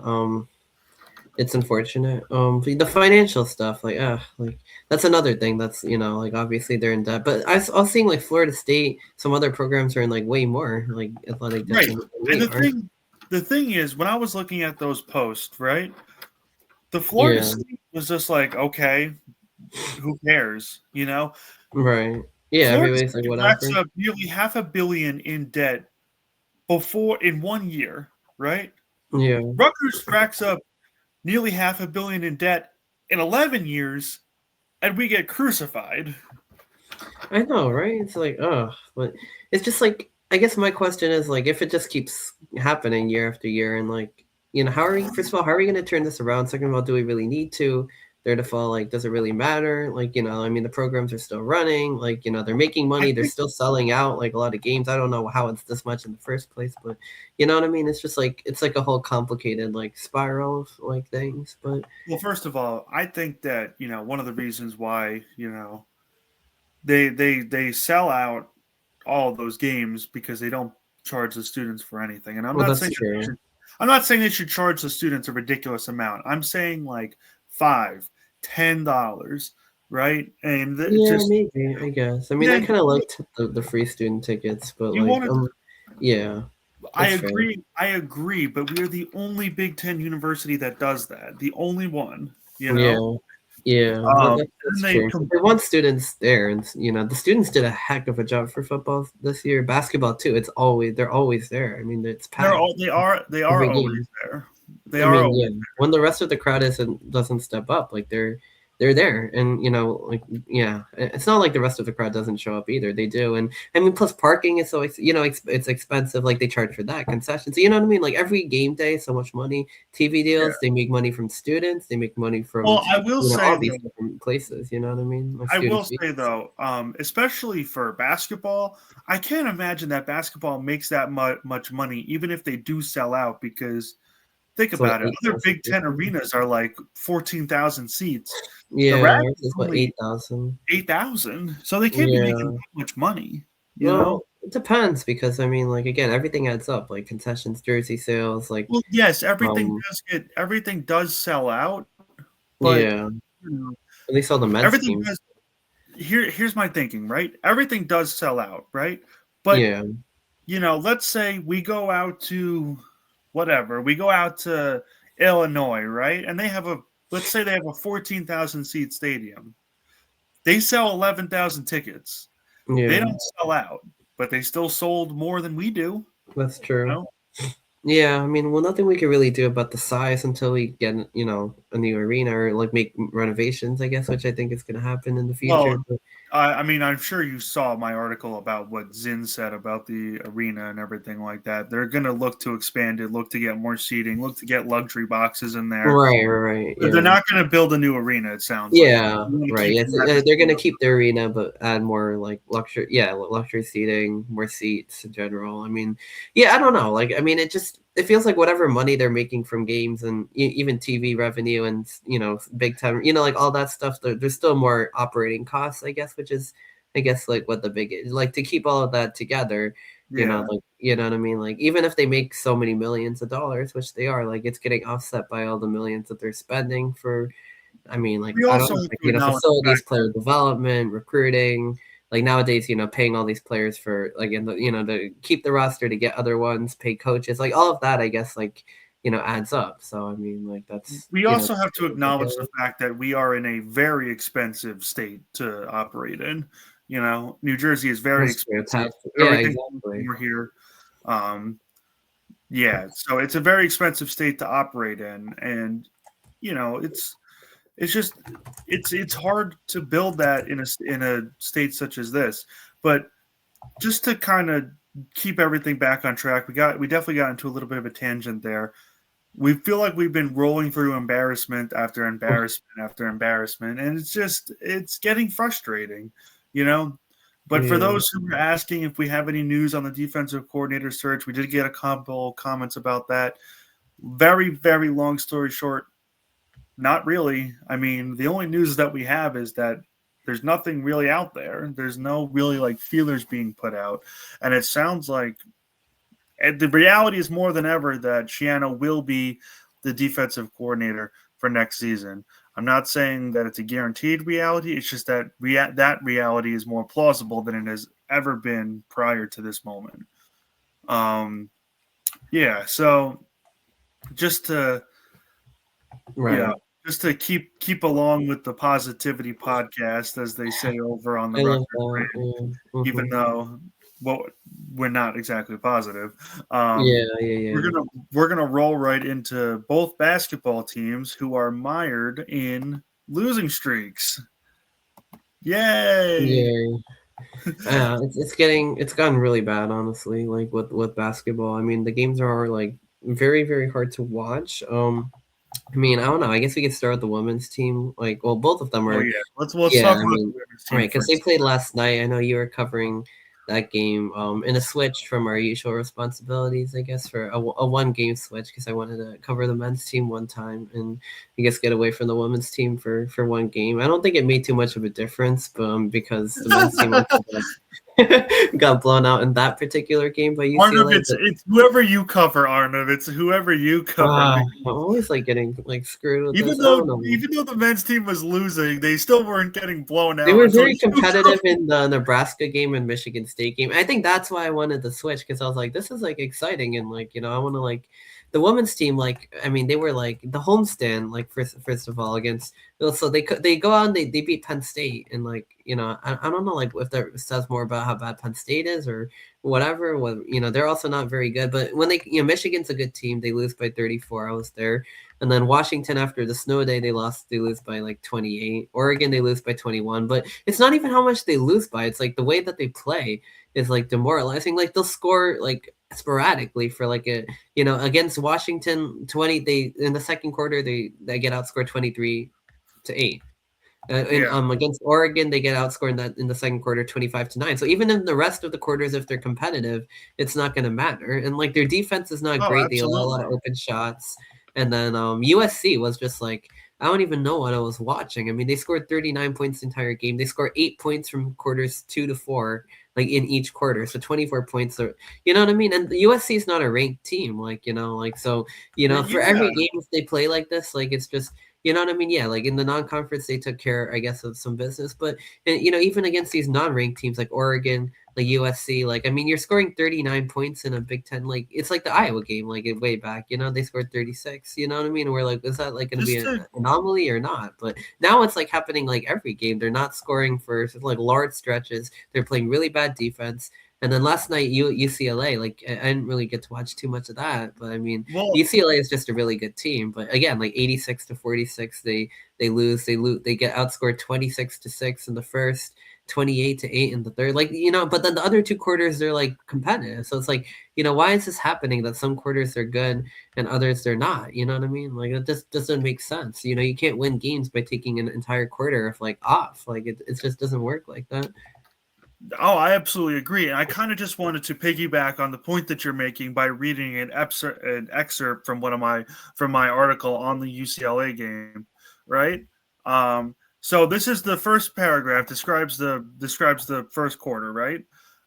Speaker 2: It's unfortunate. The financial stuff, like that's another thing. That's like obviously they're in debt. But I was seeing like Florida State. Some other programs are in like way more like athletic debt
Speaker 1: right.
Speaker 2: than
Speaker 1: And
Speaker 2: we are.
Speaker 1: the thing is, when I was looking at those posts, right, the Florida
Speaker 2: Yeah.
Speaker 1: State was just like, okay, who cares?
Speaker 2: Right. Yeah.
Speaker 1: Florida
Speaker 2: Everybody's like
Speaker 1: State racks
Speaker 2: whatever.
Speaker 1: up nearly half a billion in debt before in 1 year, right?
Speaker 2: Yeah.
Speaker 1: Rutgers racks up nearly half a billion in debt in 11 years, and we get crucified.
Speaker 2: I know, right? It's like, oh, but it's just like I guess my question is like if it just keeps happening year after year and like how are we first of all, how are we gonna turn this around? Second of all, do we really need to? Third of all, like does it really matter? Like, I mean the programs are still running, like, they're making
Speaker 1: I
Speaker 2: money, they're
Speaker 1: think
Speaker 2: still selling out like a lot of games. I don't know how it's this much in the first place, but you know what I mean? It's just like it's like a whole complicated like spiral of like things. But
Speaker 1: well, first of all, I think that one of the reasons why they sell out all of those games because they don't charge the students for anything. And
Speaker 2: well that's true.
Speaker 1: I'm not saying they should charge the students a ridiculous amount. I'm saying like $5, $10, right? And
Speaker 2: Yeah,
Speaker 1: just
Speaker 2: maybe, I guess. I mean, I
Speaker 1: then
Speaker 2: kind of liked the free student tickets, but
Speaker 1: you
Speaker 2: like,
Speaker 1: want to.
Speaker 2: yeah,
Speaker 1: I
Speaker 2: that's fair.
Speaker 1: agree. I agree, but we are the only Big Ten university that does that. The only one. You know.
Speaker 2: Yeah, yeah, that's
Speaker 1: And they
Speaker 2: true. They want students there, and the students did a heck of a job for football this year. Basketball too. They're always there. I mean, it's packed
Speaker 1: they are
Speaker 2: every
Speaker 1: always
Speaker 2: game.
Speaker 1: there. They
Speaker 2: I
Speaker 1: are
Speaker 2: mean,
Speaker 1: always
Speaker 2: yeah, when the rest of the crowd doesn't step up, like they're there, and like yeah, it's not like the rest of the crowd doesn't show up either. They do, and I mean, plus parking is so it's expensive. Like they charge for that concessions. So, you know what I mean? Like every game day, so much money. TV
Speaker 1: there.
Speaker 2: deals, they make money from students. They make money from
Speaker 1: Well, I will
Speaker 2: all
Speaker 1: say
Speaker 2: these
Speaker 1: though,
Speaker 2: different places. You know what I mean? Like
Speaker 1: I
Speaker 2: student
Speaker 1: will
Speaker 2: fees.
Speaker 1: say though, especially for basketball, I can't imagine that basketball makes that much money, even if they do sell out. Because think
Speaker 2: It's what
Speaker 1: about it,
Speaker 2: eight
Speaker 1: other
Speaker 2: thousand
Speaker 1: Big Ten
Speaker 2: people.
Speaker 1: arenas are like 14,000 seats. The
Speaker 2: Yeah,
Speaker 1: Rack
Speaker 2: ours
Speaker 1: is
Speaker 2: is what
Speaker 1: only
Speaker 2: 8,000.
Speaker 1: 8,000, so they can't be making
Speaker 2: Yeah.
Speaker 1: that much money. You know.
Speaker 2: Well, it depends because I mean, like again, everything adds up. Like concessions, jersey sales, like
Speaker 1: Well, yes,
Speaker 2: um,
Speaker 1: everything does sell out, but
Speaker 2: yeah.
Speaker 1: you know,
Speaker 2: At least all the men's
Speaker 1: everything
Speaker 2: teams.
Speaker 1: does. Here's my thinking, right? Everything does sell out, right? But
Speaker 2: Yeah.
Speaker 1: let's say we go out to whatever, we go out to Illinois, right? And let's say they have a 14,000 seat stadium. They sell 11,000 tickets. They
Speaker 2: Yeah.
Speaker 1: don't sell out, but they still sold more than we do.
Speaker 2: That's
Speaker 1: You
Speaker 2: true.
Speaker 1: know?
Speaker 2: Yeah, I mean, well, nothing we can really do about the size until we get, a new arena or like make renovations, I guess, which I think is going to happen in the
Speaker 1: Well,
Speaker 2: future. But
Speaker 1: I mean, I'm sure you saw my article about what Zinn said about the arena and everything like that. They're going to look to expand it, look to get more seating, look to get luxury boxes in there.
Speaker 2: right,
Speaker 1: They're
Speaker 2: yeah.
Speaker 1: not going to build a new arena, it sounds like.
Speaker 2: Yeah,
Speaker 1: They want to
Speaker 2: right.
Speaker 1: keep
Speaker 2: Yes,
Speaker 1: them at the
Speaker 2: they're
Speaker 1: same
Speaker 2: gonna keep the arena, but add more like luxury seating, more seats in general. I mean, yeah, I don't know. Like, I mean, it feels like whatever money they're making from games and even TV revenue and big time, like all that stuff. There's still more operating costs, I guess, which is, I guess, like what the big like to keep all of that together.
Speaker 1: Yeah.
Speaker 2: Like what I mean. Like even if they make so many millions of dollars, which they are, like it's getting offset by all the millions that they're spending for I mean, like,
Speaker 1: We
Speaker 2: I don't
Speaker 1: also
Speaker 2: know,
Speaker 1: have
Speaker 2: like,
Speaker 1: to acknowledge the
Speaker 2: facilities,
Speaker 1: fact
Speaker 2: player development, recruiting. Like nowadays, paying all these players for like in the to keep the roster to get other ones, pay coaches, like all of that. I guess like adds up. So I mean, like that's
Speaker 1: we also have to acknowledge the fact that we are in a very expensive state to operate in. New Jersey is very
Speaker 2: that's true.
Speaker 1: expensive.
Speaker 2: Yeah,
Speaker 1: Everything
Speaker 2: exactly.
Speaker 1: we're here. Yeah, so it's a very expensive state to operate in, and it's just it's hard to build that in a state such as this. But just to kind of keep everything back on track, we definitely got into a little bit of a tangent there. We feel like we've been rolling through embarrassment after embarrassment after embarrassment, and it's getting frustrating, you know. But for
Speaker 2: Yeah.
Speaker 1: those who were asking if we have any news on the defensive coordinator search, we did get a couple comments about that. Very, very long story short, not really. I mean, the only news that we have is that there's nothing really out there. There's no really like feelers being put out, and it sounds like and the reality is more than ever that Shiano will be the defensive coordinator for next season. I'm not saying that it's a guaranteed reality. It's just that that reality is more plausible than it has ever been prior to this moment. Yeah. So just to
Speaker 2: Right.
Speaker 1: yeah, just to keep along with the positivity podcast, as they say over on the
Speaker 2: I love
Speaker 1: Rutgers
Speaker 2: that.
Speaker 1: brand,
Speaker 2: Yeah.
Speaker 1: even though well, we're not exactly positive. Um,
Speaker 2: Yeah. Yeah.
Speaker 1: we're
Speaker 2: Yeah.
Speaker 1: gonna we're gonna roll right into both basketball teams who are mired in losing streaks. Yay!
Speaker 2: Yeah. It's gotten really bad, honestly. Like with basketball, I mean, the games are like very very hard to watch. I mean, I don't know. I guess we could start with the women's team. Like, well, both of them
Speaker 1: Oh
Speaker 2: are.
Speaker 1: yeah, let's
Speaker 2: Yeah,
Speaker 1: talk
Speaker 2: I
Speaker 1: about the
Speaker 2: mean,
Speaker 1: women's team
Speaker 2: right, because they
Speaker 1: first.
Speaker 2: played last night. I know you were covering that game in a switch from our usual responsibilities, I guess, for a one game switch because I wanted to cover the men's team one time and I guess get away from the women's team for one game. I don't think it made too much of a difference, because the men's team also got blown out in that particular game by
Speaker 1: Arnav,
Speaker 2: UCLA.
Speaker 1: it's whoever you cover, Arnav. It's whoever you cover.
Speaker 2: I'm always like getting like screwed with
Speaker 1: Even
Speaker 2: this. I
Speaker 1: though
Speaker 2: don't know.
Speaker 1: even though the men's team was losing, they still weren't getting blown
Speaker 2: They
Speaker 1: out
Speaker 2: were
Speaker 1: until
Speaker 2: very
Speaker 1: you
Speaker 2: competitive in the Nebraska game and Michigan State game. I think that's why I wanted to switch because I was like, this is like exciting and like I want to like the women's team. Like, I mean, they were like the homestand. Like first of all against so they go on they beat Penn State and like I don't know like if that says more about how bad Penn State is or whatever. What they're also not very good. But when they Michigan's a good team. They lose by 34. I was there. And then Washington, after the snow day, they lost. They lose by like 28. Oregon, they lose by 21. But it's not even how much they lose by. It's like the way that they play is like demoralizing. Like they'll score like sporadically for like a against Washington 20. They in the second quarter they get outscored 23-8. And
Speaker 1: yeah.
Speaker 2: against Oregon, they get outscored in the second quarter, 25-9. So even in the rest of the quarters, if they're competitive, it's not going to matter. And like their defense is not
Speaker 1: Oh,
Speaker 2: great; they allow a lot of
Speaker 1: absolutely.
Speaker 2: open shots. And then USC was just like I don't even know what I was watching. I mean, they scored 39 points the entire game. They scored 8 points from quarters 2 to 4, like in each quarter. So 24 points. Are, you know what I mean? And the USC is not a ranked team, like like so. For
Speaker 1: Yeah.
Speaker 2: every game if they play like this, like it's just you know what I mean? Yeah, like in the non-conference, they took care, I guess, of some business. But even against these non-ranked teams like Oregon, like USC, like I mean, you're scoring 39 points in a Big Ten. Like it's like the Iowa game, like way back. They scored 36. You know what I mean? We're like, is that like going to be
Speaker 1: Just
Speaker 2: an
Speaker 1: to
Speaker 2: anomaly or not? But now it's like happening like every game. They're not scoring for like large stretches. They're playing really bad defense. And then last night, UCLA, like I didn't really get to watch too much of that, but I mean,
Speaker 1: well,
Speaker 2: UCLA is just a really good team. But again, like 86-46, they lose. They get outscored 26-6 in the first, 28-8 in the third. Like but then the other two quarters they're like competitive. So it's like why is this happening? That some quarters they're good and others they're not. You know what I mean? Like it just doesn't make sense. You can't win games by taking an entire quarter of like off. Like it just doesn't work like that.
Speaker 1: oh, I absolutely agree. And I kind of just wanted to piggyback on the point that you're making by reading an excerpt from my article on the UCLA game, right? So this is the first paragraph describes the first quarter, right?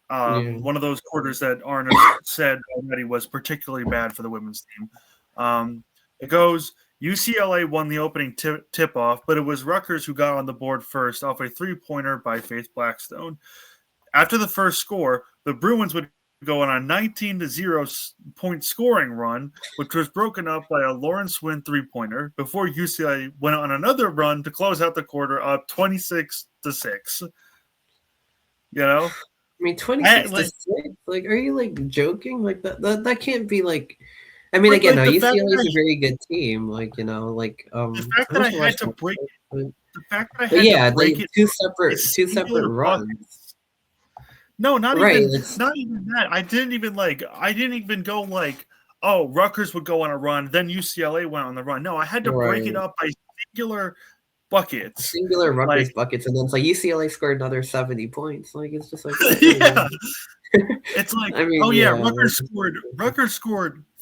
Speaker 2: Yeah.
Speaker 1: One of those quarters that Arnav said already was particularly bad for the women's team. It goes. UCLA won the opening tip-off, but it was Rutgers who got on the board first off a three-pointer by Faith Blackstone. After the first score, the Bruins would go on a 19-0 point scoring run, which was broken up by a Lawrence Wynn three-pointer before UCLA went on another run to close out the quarter up 26-6. You know?
Speaker 2: I mean, 26-6. Like, are you like joking? Like that can't be like. I mean, again, no, UCLA is a very good team. Like,
Speaker 1: the fact that I had to break it. The fact that I
Speaker 2: but
Speaker 1: had
Speaker 2: yeah,
Speaker 1: to break
Speaker 2: like
Speaker 1: it
Speaker 2: two separate runs.
Speaker 1: No, not
Speaker 2: right,
Speaker 1: even that. I didn't even go like, oh, Rutgers would go on a run, then UCLA went on the run. No, I had to break it up by singular buckets.
Speaker 2: Singular Rutgers buckets, and then it's like UCLA scored another 70 points. Like, it's just like
Speaker 1: yeah. It's like,
Speaker 2: I mean,
Speaker 1: oh yeah, Rutgers scored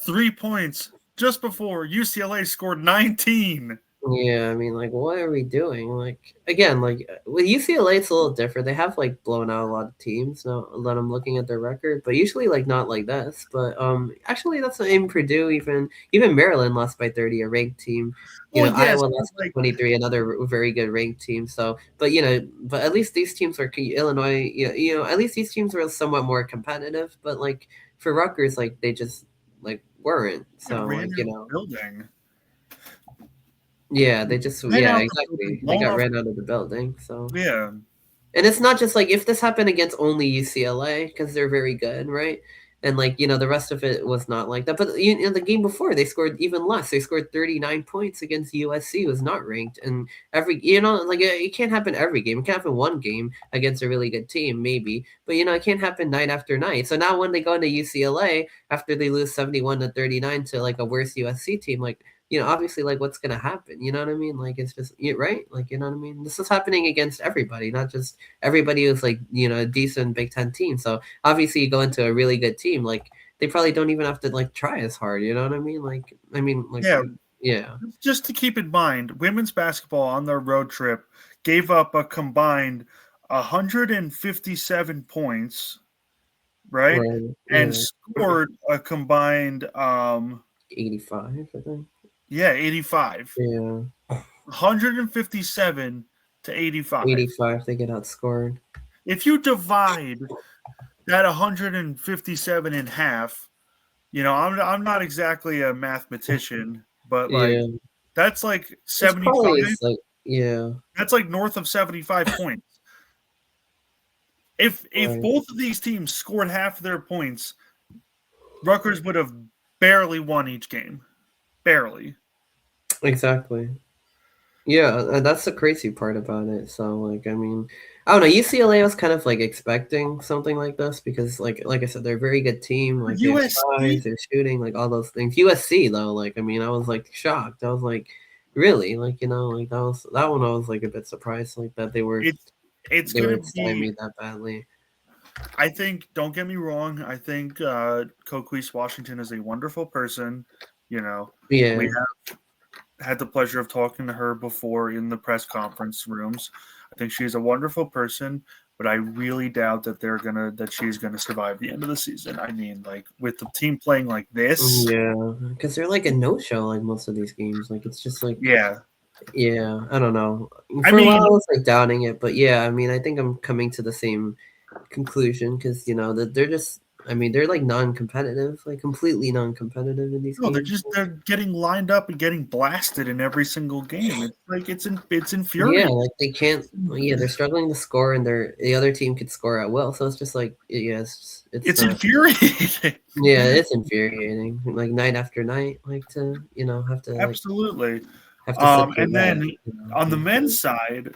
Speaker 1: 3 points just before UCLA scored 19.
Speaker 2: Yeah, I mean, like, what are we doing? Like, again, like with UCLA, it's a little different. They have like blown out a lot of teams now that I'm looking at their record, but usually like not like this. But actually, that's in Purdue. Even Maryland lost by 30, a ranked team.
Speaker 1: Well, yes,
Speaker 2: Iowa lost by 23, another very good ranked team. So, but at least these teams were Illinois. At least these teams were somewhat more competitive. But like for Rutgers, like they just like weren't. So like
Speaker 1: building.
Speaker 2: Yeah, they just exactly. They got ran out of the building. So
Speaker 1: yeah,
Speaker 2: and it's not just like if this happened against only UCLA because they're very good, right? And like the rest of it was not like that. But in the game before, they scored even less. They scored 39 points against USC, who was not ranked. And every like it can't happen every game. It can't happen one game against a really good team, maybe. But it can't happen night after night. So now when they go into UCLA after they lose 71-39 to like a worse USC team, like obviously, like, what's going to happen? You know what I mean? Like, it's just, right? Like, you know what I mean? This is happening against everybody, not just everybody who's, like, a decent Big Ten team. So, obviously, you go into a really good team, like, they probably don't even have to, like, try as hard. You know what I mean? Like, yeah.
Speaker 1: Just to keep in mind, women's basketball on their road trip gave up a combined 157 points, right? And scored a combined
Speaker 2: 85, I think.
Speaker 1: Yeah, 85.
Speaker 2: Yeah.
Speaker 1: 157 to 85.
Speaker 2: 85, they get outscored.
Speaker 1: If you divide that 157 in half, I'm not exactly a mathematician, but like that's like 75. That's like north of 75 points. If both of these teams scored half of their points, Rutgers would have barely won each game. Barely.
Speaker 2: Exactly. Yeah, that's the crazy part about it. So, like, I mean, I don't know. UCLA was kind of like expecting something like this because, like I said, they're a very good team. Like, they're shooting, like all those things. USC though, like, I mean, I was like shocked. I was like, really, like, like that one. I was like a bit surprised, like that they were.
Speaker 1: It's going to be
Speaker 2: that badly.
Speaker 1: I think. Don't get me wrong. I think Coquise Washington is a wonderful person. We have had the pleasure of talking to her before in the press conference rooms. I think she's a wonderful person, but I really doubt that she's gonna survive the end of the season. I mean, like with the team playing like this,
Speaker 2: because they're like a no-show like most of these games. Like it's just like
Speaker 1: yeah,
Speaker 2: I don't know. For a while I was like doubting it, but yeah, I mean, I think I'm coming to the same conclusion because that they're just. I mean, they're like non-competitive, like completely non-competitive in these games.
Speaker 1: They're getting lined up and getting blasted in every single game. It's like it's infuriating.
Speaker 2: Yeah, like they can't. Yeah, they're struggling to score, and the other team could score at will. So it's just like it's
Speaker 1: infuriating.
Speaker 2: Yeah, it's infuriating. Like night after night, like to have to
Speaker 1: absolutely.
Speaker 2: Have to
Speaker 1: and then on the men's side,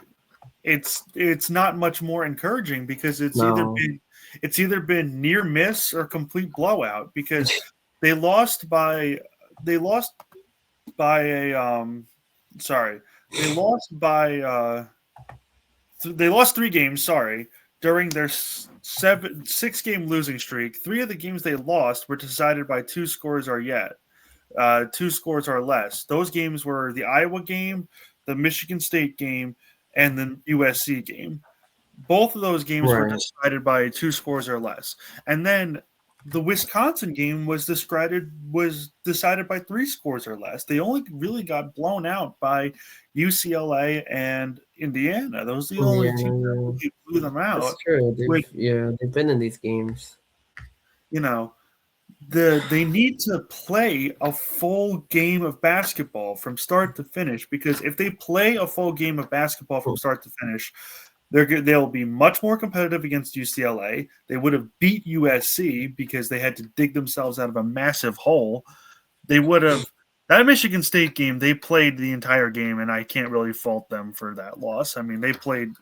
Speaker 1: it's not much more encouraging because it's either been near miss or complete blowout because they lost by they lost 3 games, during their 6-game losing streak. 3 of the games they lost were decided by 2 scores or 2 scores or less. Those games were the Iowa game, the Michigan State game, and the USC game. Both of those games were decided by 2 scores or less. And then the Wisconsin game was decided by 3 scores or less. They only really got blown out by UCLA and Indiana. Those are the only
Speaker 2: Yeah,
Speaker 1: teams that
Speaker 2: yeah,
Speaker 1: really blew them
Speaker 2: that's
Speaker 1: out.
Speaker 2: true.
Speaker 1: When
Speaker 2: They've been in these games.
Speaker 1: you know they need to play a full game of basketball from start to finish, because if they play a full game of basketball from start to finish, they'll be much more competitive against UCLA. They would have beat USC because they had to dig themselves out of a massive hole. They would have that Michigan State game. They played the entire game, and I can't really fault them for that loss. I mean, they played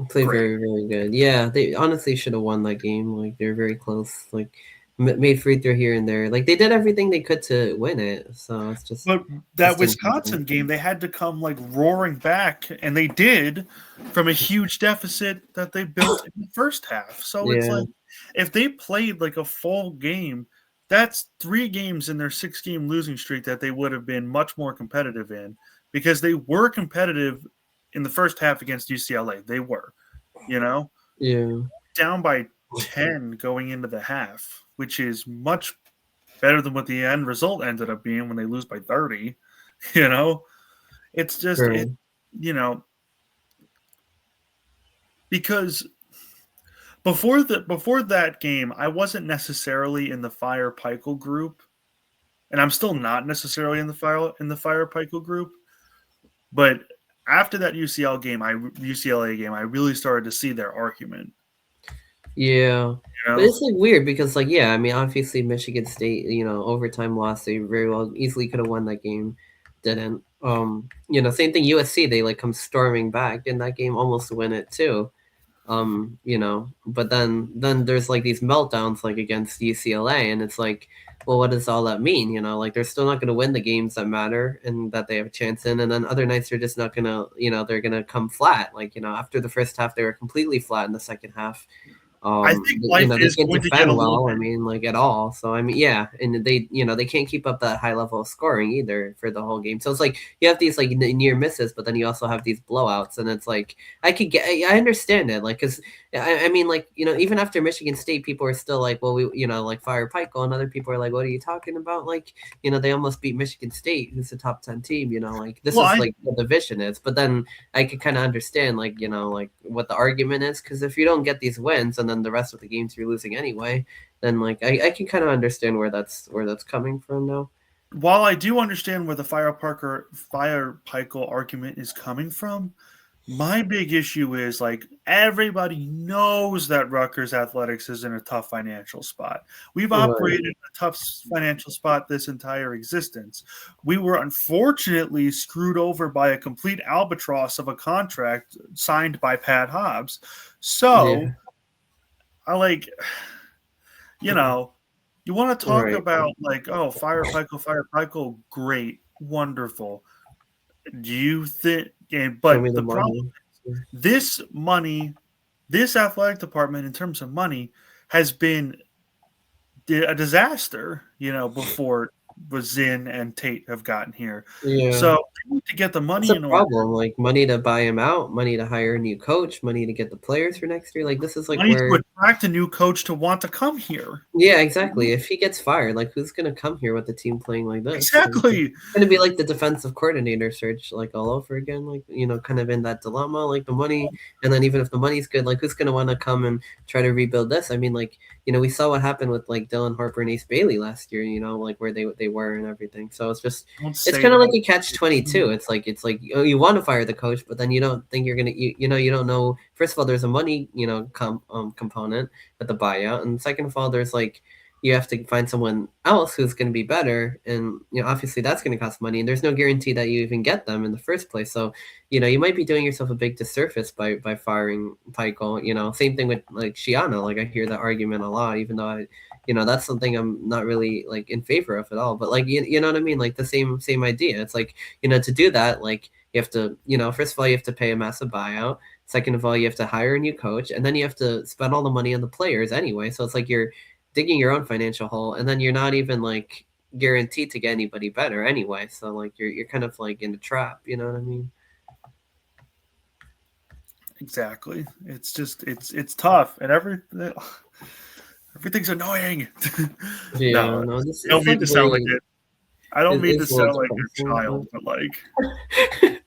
Speaker 2: Played
Speaker 1: great.
Speaker 2: very, very good. Yeah, they honestly should have won that game. Like they're very close. Like made free throw here and there. Like they did everything they could to win it. So it's
Speaker 1: But that
Speaker 2: just didn't happen.
Speaker 1: Wisconsin game, they had to come like roaring back, and they did, from a huge deficit that they built in the first half. So it's
Speaker 2: Yeah,
Speaker 1: like if they played like a full game, that's 3 games in their 6 game losing streak that they would have been much more competitive in, because they were competitive in the first half against UCLA. They were, you know,
Speaker 2: yeah,
Speaker 1: down by 10 going into the half, which is much better than what the end result ended up being when they lose by 30. You know, it's just it.
Speaker 2: true.
Speaker 1: You know, because before that game, I wasn't necessarily in the Fire Pikel group, and I'm still not necessarily in the Fire Pikel group. But after that UCLA game, I really started to see their argument.
Speaker 2: Yeah.
Speaker 1: You
Speaker 2: But
Speaker 1: know,
Speaker 2: it's like weird because like yeah, I mean obviously Michigan State, overtime loss, they very well easily could have won that game. Didn't. Same thing USC, they like come storming back in that game, almost win it too. But then there's like these meltdowns like against UCLA, and it's like, well, what does all that mean? Like they're still not going to win the games that matter and that they have a chance in, and then other nights they're just not going to, they're going to come flat. Like after the first half they were completely flat in the second half.
Speaker 1: I think life
Speaker 2: They
Speaker 1: is
Speaker 2: can't
Speaker 1: going to get a
Speaker 2: defend
Speaker 1: little
Speaker 2: well. I
Speaker 1: bit.
Speaker 2: mean, like at all. So I mean, yeah, and they can't keep up that high level of scoring either for the whole game. So it's like you have these like near misses, but then you also have these blowouts, and it's like I understand it, like because I mean, like even after Michigan State, people are still like, well, we like fire Pikel, and other people are like, what are you talking about? Like they almost beat Michigan State, who's a top 10 team. Like this
Speaker 1: Well,
Speaker 2: is
Speaker 1: I
Speaker 2: like what the division is, but then I could kind of understand like like what the argument is, because if you don't get these wins and then the rest of the games you're losing anyway, then like I can kind of understand where that's coming from now.
Speaker 1: while I do understand where the Fire Pikel argument is coming from, my big issue is like everybody knows that Rutgers athletics is in a tough financial spot. We've
Speaker 2: Right.
Speaker 1: operated in a tough financial spot this entire existence. We were unfortunately screwed over by a complete albatross of a contract signed by Pat Hobbs. So
Speaker 2: Yeah.
Speaker 1: I like, you know, you want to talk
Speaker 2: Right.
Speaker 1: about like, oh, Fire Pikel, great, wonderful. Do you think?
Speaker 2: Show me
Speaker 1: But
Speaker 2: the
Speaker 1: the problem,
Speaker 2: money.
Speaker 1: this money, this athletic department, in terms of money, has been a disaster. Before Zinn and Tate have gotten here,
Speaker 2: Yeah.
Speaker 1: so they need to get the
Speaker 2: That's
Speaker 1: money
Speaker 2: a
Speaker 1: in order.
Speaker 2: problem. Like money to buy him out, money to hire a new coach, money to get the players for next year. Like this is like
Speaker 1: Money to
Speaker 2: where.
Speaker 1: attract a new coach to want to come here.
Speaker 2: Yeah, exactly. If he gets fired, like who's gonna come here with the team playing like this? Like, it's
Speaker 1: Exactly.
Speaker 2: gonna be like the defensive coordinator search, like all over again. Like kind of in that dilemma, like the money, and then even if the money's good, like who's gonna want to come and try to rebuild this? I mean, like we saw what happened with like Dylan Harper and Ace Bailey last year. Like where they were and everything. So
Speaker 1: Don't
Speaker 2: it's
Speaker 1: say
Speaker 2: kind of like
Speaker 1: that.
Speaker 2: a catch-22. It's like you want to fire the coach, but then you don't think you're gonna you don't know. First of all, there's a money component at the buyout, and second of all, there's like you have to find someone else who's going to be better, and obviously that's going to cost money, and there's no guarantee that you even get them in the first place. So you might be doing yourself a big disservice by firing Pikel. Same thing with like Shiano. Like I hear that argument a lot, even though that's something I'm not really like in favor of at all. But like you know what I mean, like the same idea. It's like to do that, like you have to first of all you have to pay a massive buyout. Second of all, you have to hire a new coach, and then you have to spend all the money on the players anyway. So it's like you're digging your own financial hole, and then you're not even like guaranteed to get anybody better anyway. So like you're kind of like in a trap. You know what I mean?
Speaker 1: Exactly. It's just it's tough, and Everything's annoying.
Speaker 2: Yeah,
Speaker 1: No,
Speaker 2: no, this
Speaker 1: I don't
Speaker 2: it's
Speaker 1: mean
Speaker 2: like
Speaker 1: to sound like
Speaker 2: very
Speaker 1: it. I don't mean to
Speaker 2: it's a little
Speaker 1: sound like a
Speaker 2: depressing,
Speaker 1: child,
Speaker 2: but
Speaker 1: but like,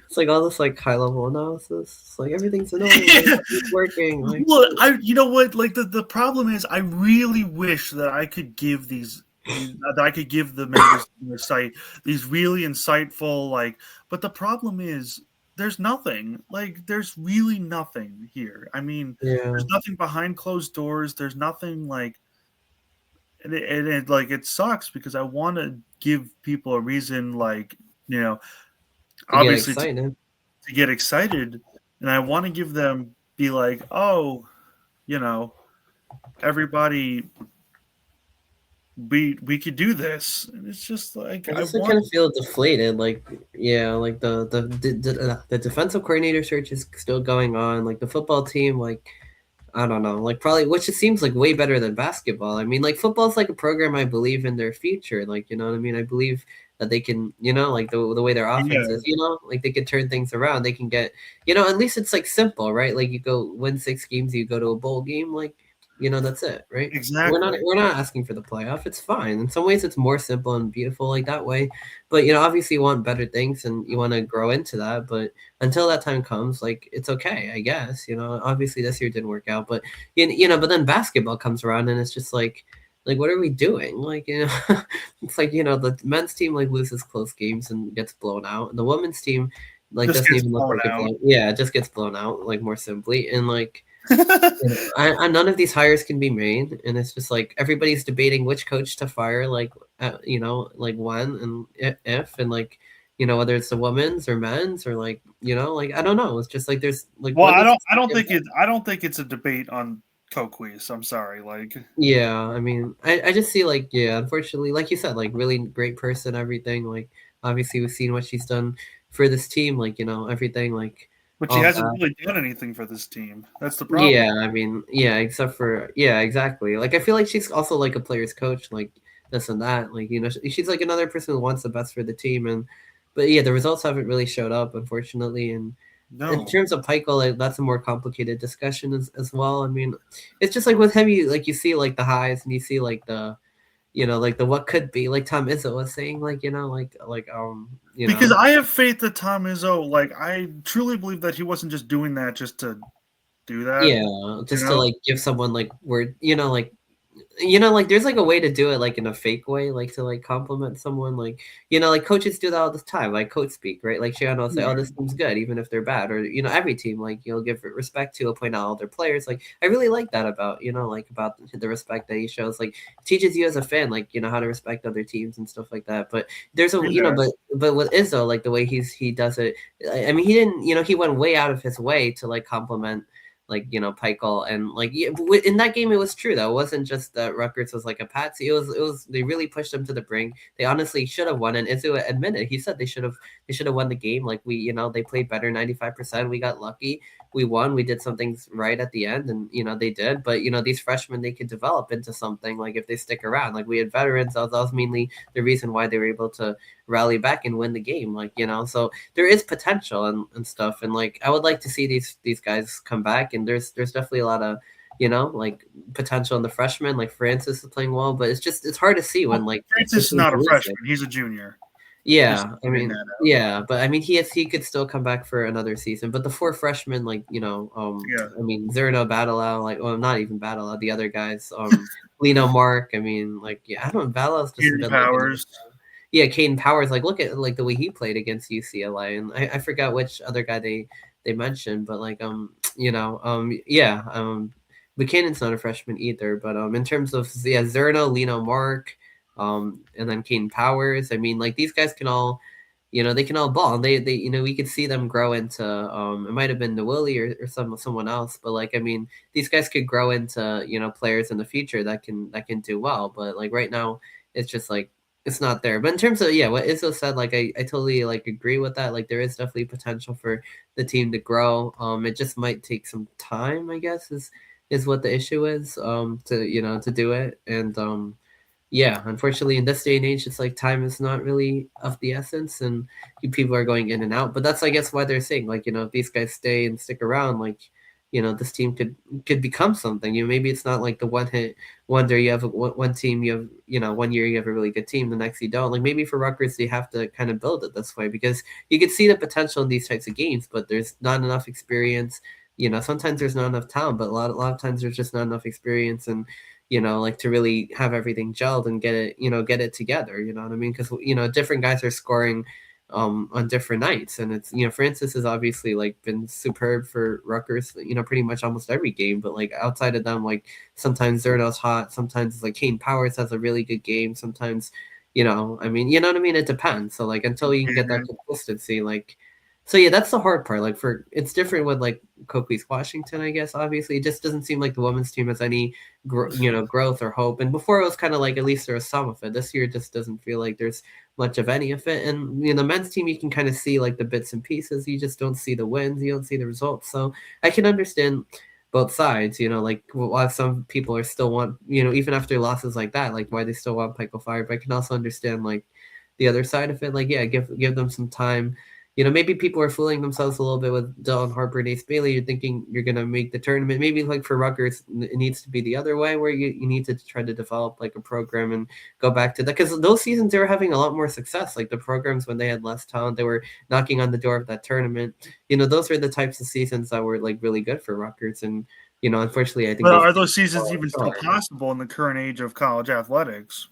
Speaker 2: it's like all this like high level analysis. It's like everything's annoying, like
Speaker 1: yeah.
Speaker 2: nothing's working, like
Speaker 1: Well, you know what? Like the problem is, I really wish that I could give that I could give the members of the site these really insightful, like. But the problem is, there's nothing. Like, there's really nothing here. I mean,
Speaker 2: yeah.
Speaker 1: there's nothing behind closed doors. There's nothing like, and it like it sucks because I want to give people a reason, like, you know,
Speaker 2: To get
Speaker 1: obviously
Speaker 2: excited.
Speaker 1: to get excited, and I want to give them be like, oh, you know, everybody, we could do this, and it's just like
Speaker 2: I
Speaker 1: I
Speaker 2: just like,
Speaker 1: want.
Speaker 2: kind of feel deflated. Like, yeah, like the defensive coordinator search is still going on. Like the football team, like I don't know, like probably which it seems like way better than basketball. I mean, like football's like a program I believe in their future. Like you know what I mean. I believe that they can, like the way their offense
Speaker 1: Yeah,
Speaker 2: is, like they could turn things around. They can get, at least it's like simple, right? Like you go win 6 games, you go to a bowl game, like that's it, right? We're not
Speaker 1: exactly.
Speaker 2: we're not asking for the playoff. It's fine. In some ways, it's more simple and beautiful like that way. But obviously, you want better things and you want to grow into that. But until that time comes, like it's okay, I guess. Obviously this year didn't work out, but but then basketball comes around and it's just like what are we doing? Like it's like the men's team like loses close games and gets blown out, and the women's team like
Speaker 1: Just
Speaker 2: doesn't
Speaker 1: gets
Speaker 2: even look
Speaker 1: blown
Speaker 2: like it's
Speaker 1: out.
Speaker 2: like yeah, it just gets blown out like more simply, and like none of these hires can be made, and it's just like everybody's debating which coach to fire, like like when and if, and like whether it's the women's or men's or like like I don't know. It's just like there's like
Speaker 1: Well,
Speaker 2: what needs to
Speaker 1: I don't think it's a debate on Coquise. I'm sorry, like.
Speaker 2: yeah, I mean, I just see like yeah, unfortunately, like you said, like really great person, everything. Like obviously we've seen what she's done for this team, like everything, like
Speaker 1: But she
Speaker 2: all
Speaker 1: hasn't
Speaker 2: that.
Speaker 1: really done anything for this team. That's the problem.
Speaker 2: Yeah, I mean, yeah, except for yeah, exactly. Like I feel like she's also like a player's coach, like this and that. Like she's like another person who wants the best for the team, and but yeah, the results haven't really showed up, unfortunately. And in
Speaker 1: No,
Speaker 2: terms of Peichel, like that's a more complicated discussion as well. I mean, it's just like with him, you see like the highs and you see like the like the what could be, like Tom Izzo was saying, like
Speaker 1: because I have faith that Tom Izzo, like, I truly believe that he wasn't just doing that just to do that.
Speaker 2: yeah,
Speaker 1: You
Speaker 2: just to
Speaker 1: know?
Speaker 2: like give someone like word, like like there's like a way to do it like in a fake way, like to like compliment someone, like like coaches do that all the time, like coach speak, right? Like Shiano will say, "Oh, this
Speaker 1: Right.
Speaker 2: team's good," even if they're bad, or every team like you'll give respect to, will point out all their players. Like I really like that about like about the respect that he shows. Like teaches you as a fan, like how to respect other teams and stuff like that. But there's a
Speaker 1: Yeah.
Speaker 2: but with Izzo, like the way he does it, I mean he didn't he went way out of his way to like compliment like Peichel, and like yeah, in that game it was true though. It wasn't just that Rutgers was like a patsy. It was they really pushed them to the brink. They honestly should have won, and Izzo admitted, he said they should have won the game. Like we they played better 95%. We got lucky. We won. We did some things right at the end, and they did. But these freshmen, they could develop into something like if they stick around. Like we had veterans. That was mainly the reason why they were able to rally back and win the game. Like so there is potential and stuff, and like I would like to see these guys come back, and there's definitely a lot of like potential in the freshmen, like Francis is playing well, but it's hard to see
Speaker 1: Well,
Speaker 2: when like the
Speaker 1: Francis is
Speaker 2: team's
Speaker 1: not a
Speaker 2: losing.
Speaker 1: freshman. He's a junior. Just
Speaker 2: Yeah, I
Speaker 1: pointing
Speaker 2: mean,
Speaker 1: that out.
Speaker 2: yeah, but I mean, he could still come back for another season. But the four freshmen, like
Speaker 1: Yeah.
Speaker 2: I mean, Zerno Battleout, like, well, not even Battleout, the other guys, Lino Mark. I mean, like, yeah, I don't know, Battleout's just
Speaker 1: Hayden
Speaker 2: been like another
Speaker 1: Powers.
Speaker 2: guy. Yeah, Caden Powers, like, look at like the way he played against UCLA, and I forgot which other guy they mentioned, but like yeah, Buchanan's not a freshman either, but in terms of yeah, Zerno, Lino Mark, and then Caden Powers. I mean, like these guys can all, they can all ball. They we could see them grow into. It might have been Willie or someone else, but like I mean, these guys could grow into players in the future that can do well. But like right now, it's just like it's not there. But in terms of yeah, what Izzo said, like I totally like agree with that. Like there is definitely potential for the team to grow. It just might take some time, I guess, is what the issue is. To to do it, and yeah, unfortunately, in this day and age, it's like time is not really of the essence, and people are going in and out. But that's, I guess, why they're saying, like, if these guys stay and stick around, like, this team could become something. Maybe it's not like the one hit wonder. You have one team, you have, 1 year you have a really good team, the next you don't. Like maybe for Rutgers they have to kind of build it this way, because you could see the potential in these types of games, but there's not enough experience. Sometimes there's not enough talent, but a lot of times there's just not enough experience, and like to really have everything gelled and get it together. You know what I mean? Because different guys are scoring on different nights, and it's Francis has obviously like been superb for Rutgers, pretty much almost every game. But like outside of them, like sometimes Zerdo's hot, sometimes like Kane Powers has a really good game, sometimes I mean, you know what I mean? It depends. So like until you can get that
Speaker 1: Mhm.
Speaker 2: consistency, like so yeah, that's the hard part. Like for it's different with like Coquise Washington, I guess. Obviously, it just doesn't seem like the women's team has any growth or hope. And before it was kind of like at least there was some of it. This year it just doesn't feel like there's much of any of it. And the men's team, you can kind of see like the bits and pieces. You just don't see the wins. You don't see the results. So I can understand both sides. Like why some people are still want even after losses like that, like why they still want Pico fired. But I can also understand like the other side of it. Like yeah, give them some time. Maybe people are fooling themselves a little bit with Dylan Harper and Ace Bailey. You're thinking you're going to make the tournament. Maybe like for Rutgers, it needs to be the other way, where you need to try to develop like a program and go back to that. Because those seasons, they were having a lot more success. Like the programs, when they had less talent, they were knocking on the door of that tournament. Those are the types of seasons that were like really good for Rutgers. And, unfortunately, I think
Speaker 1: But
Speaker 2: they've
Speaker 1: are those seasons
Speaker 2: fallen
Speaker 1: even still
Speaker 2: short.
Speaker 1: possible in the current age of college athletics?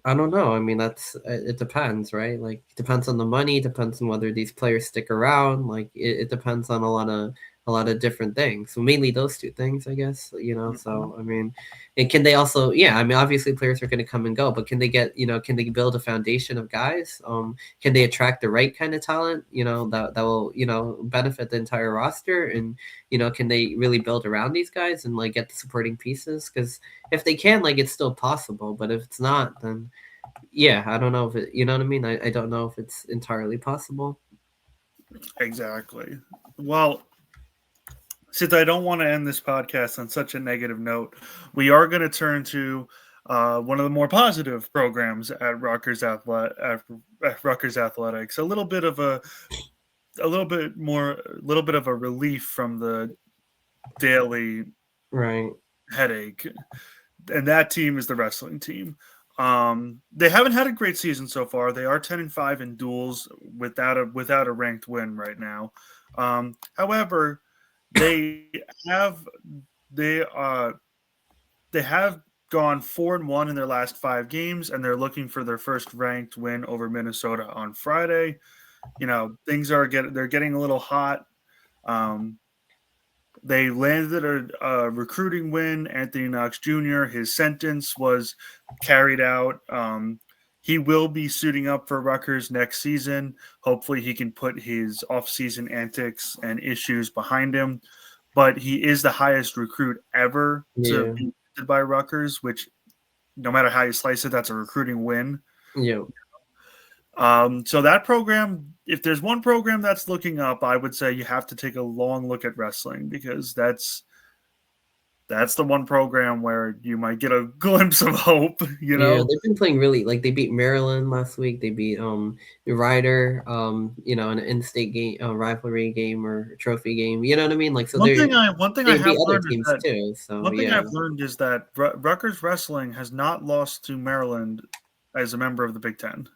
Speaker 2: I don't know. I mean, it depends, right? Like, it depends on the money, depends on whether these players stick around. Like, it depends on a lot of different things. So mainly those two things, I guess.
Speaker 1: Mhm.
Speaker 2: So I mean, and can they also? Yeah, I mean, obviously players are going to come and go, but can they get? Can they build a foundation of guys? Can they attract the right kind of talent? That will benefit the entire roster, and can they really build around these guys and like get the supporting pieces? Because if they can, like, it's still possible. But if it's not, then yeah, I don't know if it, you know what I mean? I don't know if it's entirely possible.
Speaker 1: Exactly. Well, since I don't want to end this podcast on such a negative note, we are going to turn to one of the more positive programs at Rutgers Athletics. A little bit of a relief from the daily
Speaker 2: Right.
Speaker 1: headache, and that team is the wrestling team. They haven't had a great season so far. They are 10-5 in duels without a ranked win right now. However, they have they uh they have gone 4-1 in their last 5 games, and they're looking for their first ranked win over Minnesota on Friday. They're getting a little hot. Um, they landed a recruiting win. Anthony Knox Jr. His sentence was carried out. He will be suiting up for Rutgers next season. Hopefully, he can put his offseason antics and issues behind him. But he is the highest recruit ever to
Speaker 2: Yeah.
Speaker 1: be drafted by Rutgers, which, no matter how you slice it, that's a recruiting win.
Speaker 2: Yeah.
Speaker 1: So that program, if there's one program that's looking up, I would say you have to take a long look at wrestling, because that's the one program where you might get a glimpse of hope, you
Speaker 2: Yeah,
Speaker 1: know?
Speaker 2: they've been playing really, like, they beat Maryland last week. They beat Ryder, in an in-state game, rivalry game or trophy game. You know what I mean? Like, so
Speaker 1: One thing I
Speaker 2: they
Speaker 1: have
Speaker 2: beat other
Speaker 1: learned is
Speaker 2: teams
Speaker 1: that
Speaker 2: too. So
Speaker 1: one thing
Speaker 2: yeah.
Speaker 1: I've learned is that Rutgers wrestling has not lost to Maryland as a member of the Big Ten.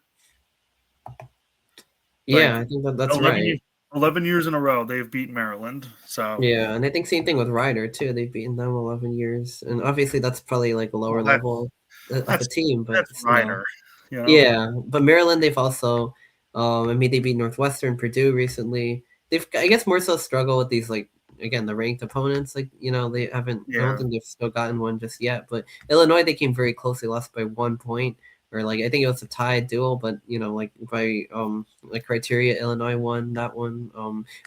Speaker 2: Yeah,
Speaker 1: Like
Speaker 2: I think that's
Speaker 1: 11
Speaker 2: right.
Speaker 1: years, 11 years in a row, they've beaten Maryland. So
Speaker 2: Yeah, and I think same thing with Ryder too. They've beaten them 11 years, and obviously that's probably like a
Speaker 1: well,
Speaker 2: lower level of a
Speaker 1: that's
Speaker 2: team, but
Speaker 1: that's
Speaker 2: still.
Speaker 1: Ryder, you know.
Speaker 2: Yeah, but Maryland, they've also, I mean, they beat Northwestern, Purdue recently. They've, I guess, more so struggle with these, like, again, the ranked opponents. Like, they haven't, I don't
Speaker 1: Yeah,
Speaker 2: think they've still gotten one just yet. But Illinois, they came very close. They lost by 1 point, or like I think it was a tied duel, but like by like criteria, Illinois won that one.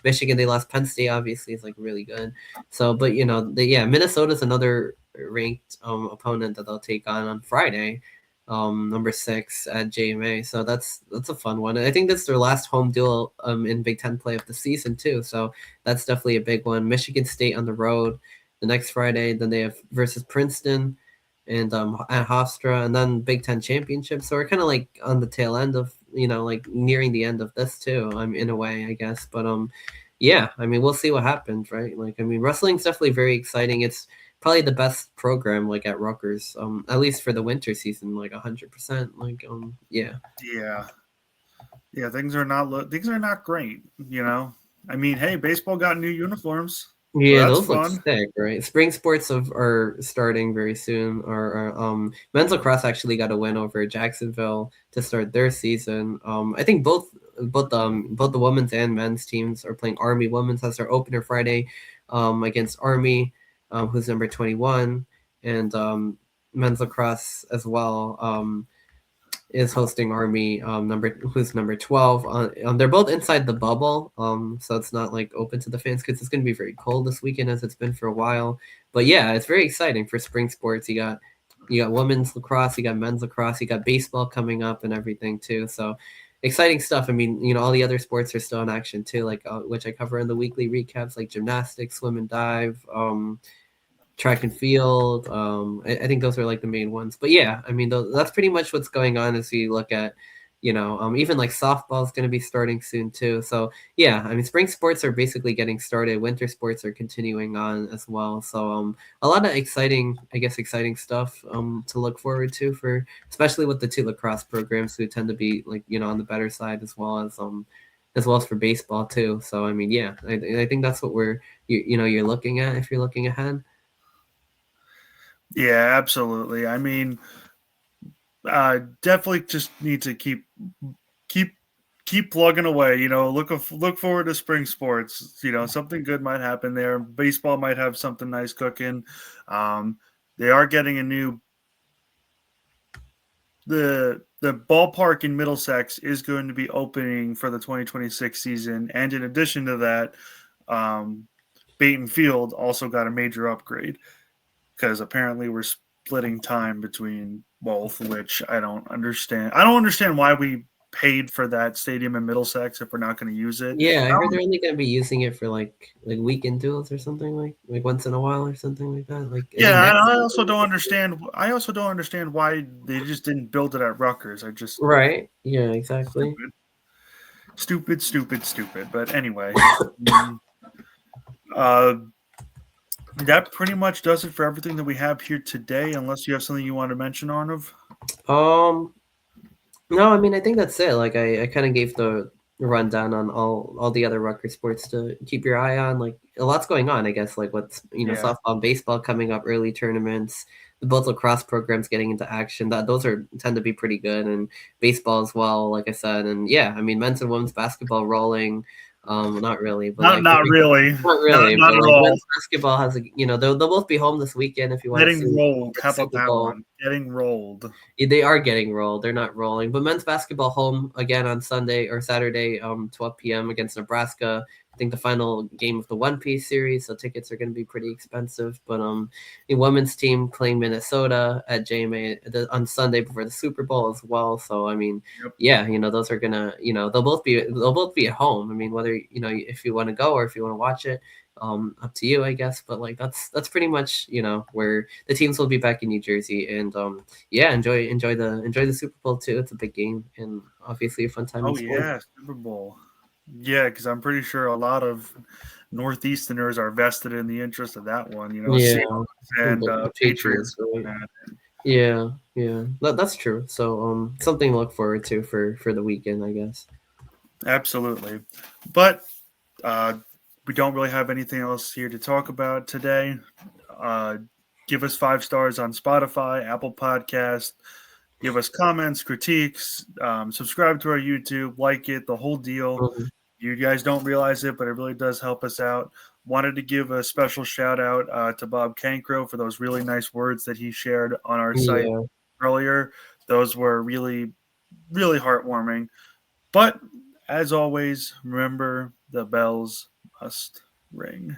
Speaker 2: Michigan, they lost. Penn State obviously is like really good. So, but yeah, Minnesota's another ranked opponent that they'll take on Friday, number 6 at JMA. So that's a fun one. I think that's their last home duel in Big Ten play of the season too. So that's definitely a big one. Michigan State on the road the next Friday. Then they have versus Princeton and at Hofstra, and then Big Ten championship. So we're kind of like on the tail end of like nearing the end of this too. I'm in a way, I guess. But yeah, I mean, we'll see what happens, right? Like, I mean, wrestling's definitely very exciting. It's probably the best program, like at Rutgers, at least for the winter season, like 100%. Like, yeah.
Speaker 1: Yeah, yeah, things are not great. You know, I mean, hey, baseball got new uniforms, so
Speaker 2: Yeah,
Speaker 1: that's
Speaker 2: those look
Speaker 1: fun.
Speaker 2: sick, right? Spring sports are starting very soon. Or men's lacrosse actually got a win over Jacksonville to start their season. I think both the women's and men's teams are playing Army women's as their opener Friday, against Army, who's number 21, and men's lacrosse as well. Is hosting Army, who's number 12. They're both inside the bubble, so it's not like open to the fans because it's going to be very cold this weekend as it's been for a while. But yeah, it's very exciting for spring sports. You got women's lacrosse, you got men's lacrosse, you got baseball coming up and everything too. So exciting stuff. I mean, all the other sports are still in action too, like which I cover in the weekly recaps, like gymnastics, swim and dive. Track and field. I think those are like the main ones. But yeah, I mean, that's pretty much what's going on as we look at, even like softball is going to be starting soon too. So yeah, I mean, spring sports are basically getting started. Winter sports are continuing on as well. So a lot of exciting, I guess, exciting stuff to look forward to for, especially with the two lacrosse programs who tend to be like on the better side as well as for baseball too. So I mean, yeah, I think that's what you're looking at if you're looking ahead.
Speaker 1: Yeah, absolutely. I mean, definitely just need to keep keep plugging away. You know, look forward to spring sports. You know, something good might happen there. Baseball might have something nice cooking. Um, they are getting a new the ballpark in Middlesex is going to be opening for the 2026 season, and in addition to that, um, Baton Field also got a major upgrade because apparently we're splitting time between both, which I don't understand. I don't understand why we paid for that stadium in Middlesex if we're not going to use it.
Speaker 2: Yeah, I heard they're only gonna be using it for like weekend duels or something like once in a while or something like that. Like I think
Speaker 1: Yeah, and
Speaker 2: next
Speaker 1: I also
Speaker 2: season.
Speaker 1: don't understand. I also don't understand why they just didn't build it at Rutgers. I just
Speaker 2: Right. Yeah, exactly.
Speaker 1: stupid, stupid, stupid, stupid. But anyway, mm, uh, that pretty much does it for everything that we have here today. Unless you have something you want to mention, Arnav.
Speaker 2: Um No, I mean I think that's it. Like I kind of gave the rundown on all the other Rutgers sports to keep your eye on. Like a lot's going on, I guess. Like what's
Speaker 1: Yeah.
Speaker 2: softball, and baseball coming up, early tournaments, the both lacrosse programs getting into action. That those are tend to be pretty good, and baseball as well. Like I said, and yeah, I mean men's and women's basketball rolling. Not really, but
Speaker 1: Not
Speaker 2: like
Speaker 1: not really.
Speaker 2: not
Speaker 1: Not
Speaker 2: really,
Speaker 1: not
Speaker 2: but
Speaker 1: at
Speaker 2: like
Speaker 1: all.
Speaker 2: men's basketball has they'll both be home this weekend if you want to
Speaker 1: Getting
Speaker 2: see
Speaker 1: rolled.
Speaker 2: the
Speaker 1: How about
Speaker 2: Super
Speaker 1: that
Speaker 2: Bowl.
Speaker 1: one? Getting rolled.
Speaker 2: They are getting rolled. They're not rolling. But men's basketball home again on Sunday or Saturday, 12 p.m. against Nebraska. I think the final game of the One Piece series, so tickets are going to be pretty expensive. But the women's team playing Minnesota at JMA on Sunday before the Super Bowl as well. So I mean,
Speaker 1: Yep.
Speaker 2: yeah, those are gonna, they'll both be at home. I mean, whether if you want to go or if you want to watch it, up to you, I guess. But like that's pretty much where the teams will be back in New Jersey, and yeah, enjoy the Super Bowl too. It's a big game and obviously a fun time in
Speaker 1: Oh
Speaker 2: sports.
Speaker 1: yeah, Super Bowl. Yeah, because I'm pretty sure a lot of Northeasterners are vested in the interest of that one. You know,
Speaker 2: Yeah,
Speaker 1: Seahawks and
Speaker 2: the Patriots,
Speaker 1: Patriots
Speaker 2: right?
Speaker 1: going at it.
Speaker 2: Yeah, yeah, that's true. So something to look forward to for the weekend, I guess.
Speaker 1: Absolutely. But uh, we don't really have anything else here to talk about today. Uh, give us 5 stars on Spotify, Apple Podcast. Give us comments, critiques. Subscribe to our YouTube, like it, the whole deal.
Speaker 2: Mhm.
Speaker 1: You guys don't realize it, but it really does help us out. Wanted to give a special shout out to Bob Cancro for those really nice words that he shared on our site
Speaker 2: Yeah,
Speaker 1: earlier. Those were really, really heartwarming. But as always, remember the bells must ring.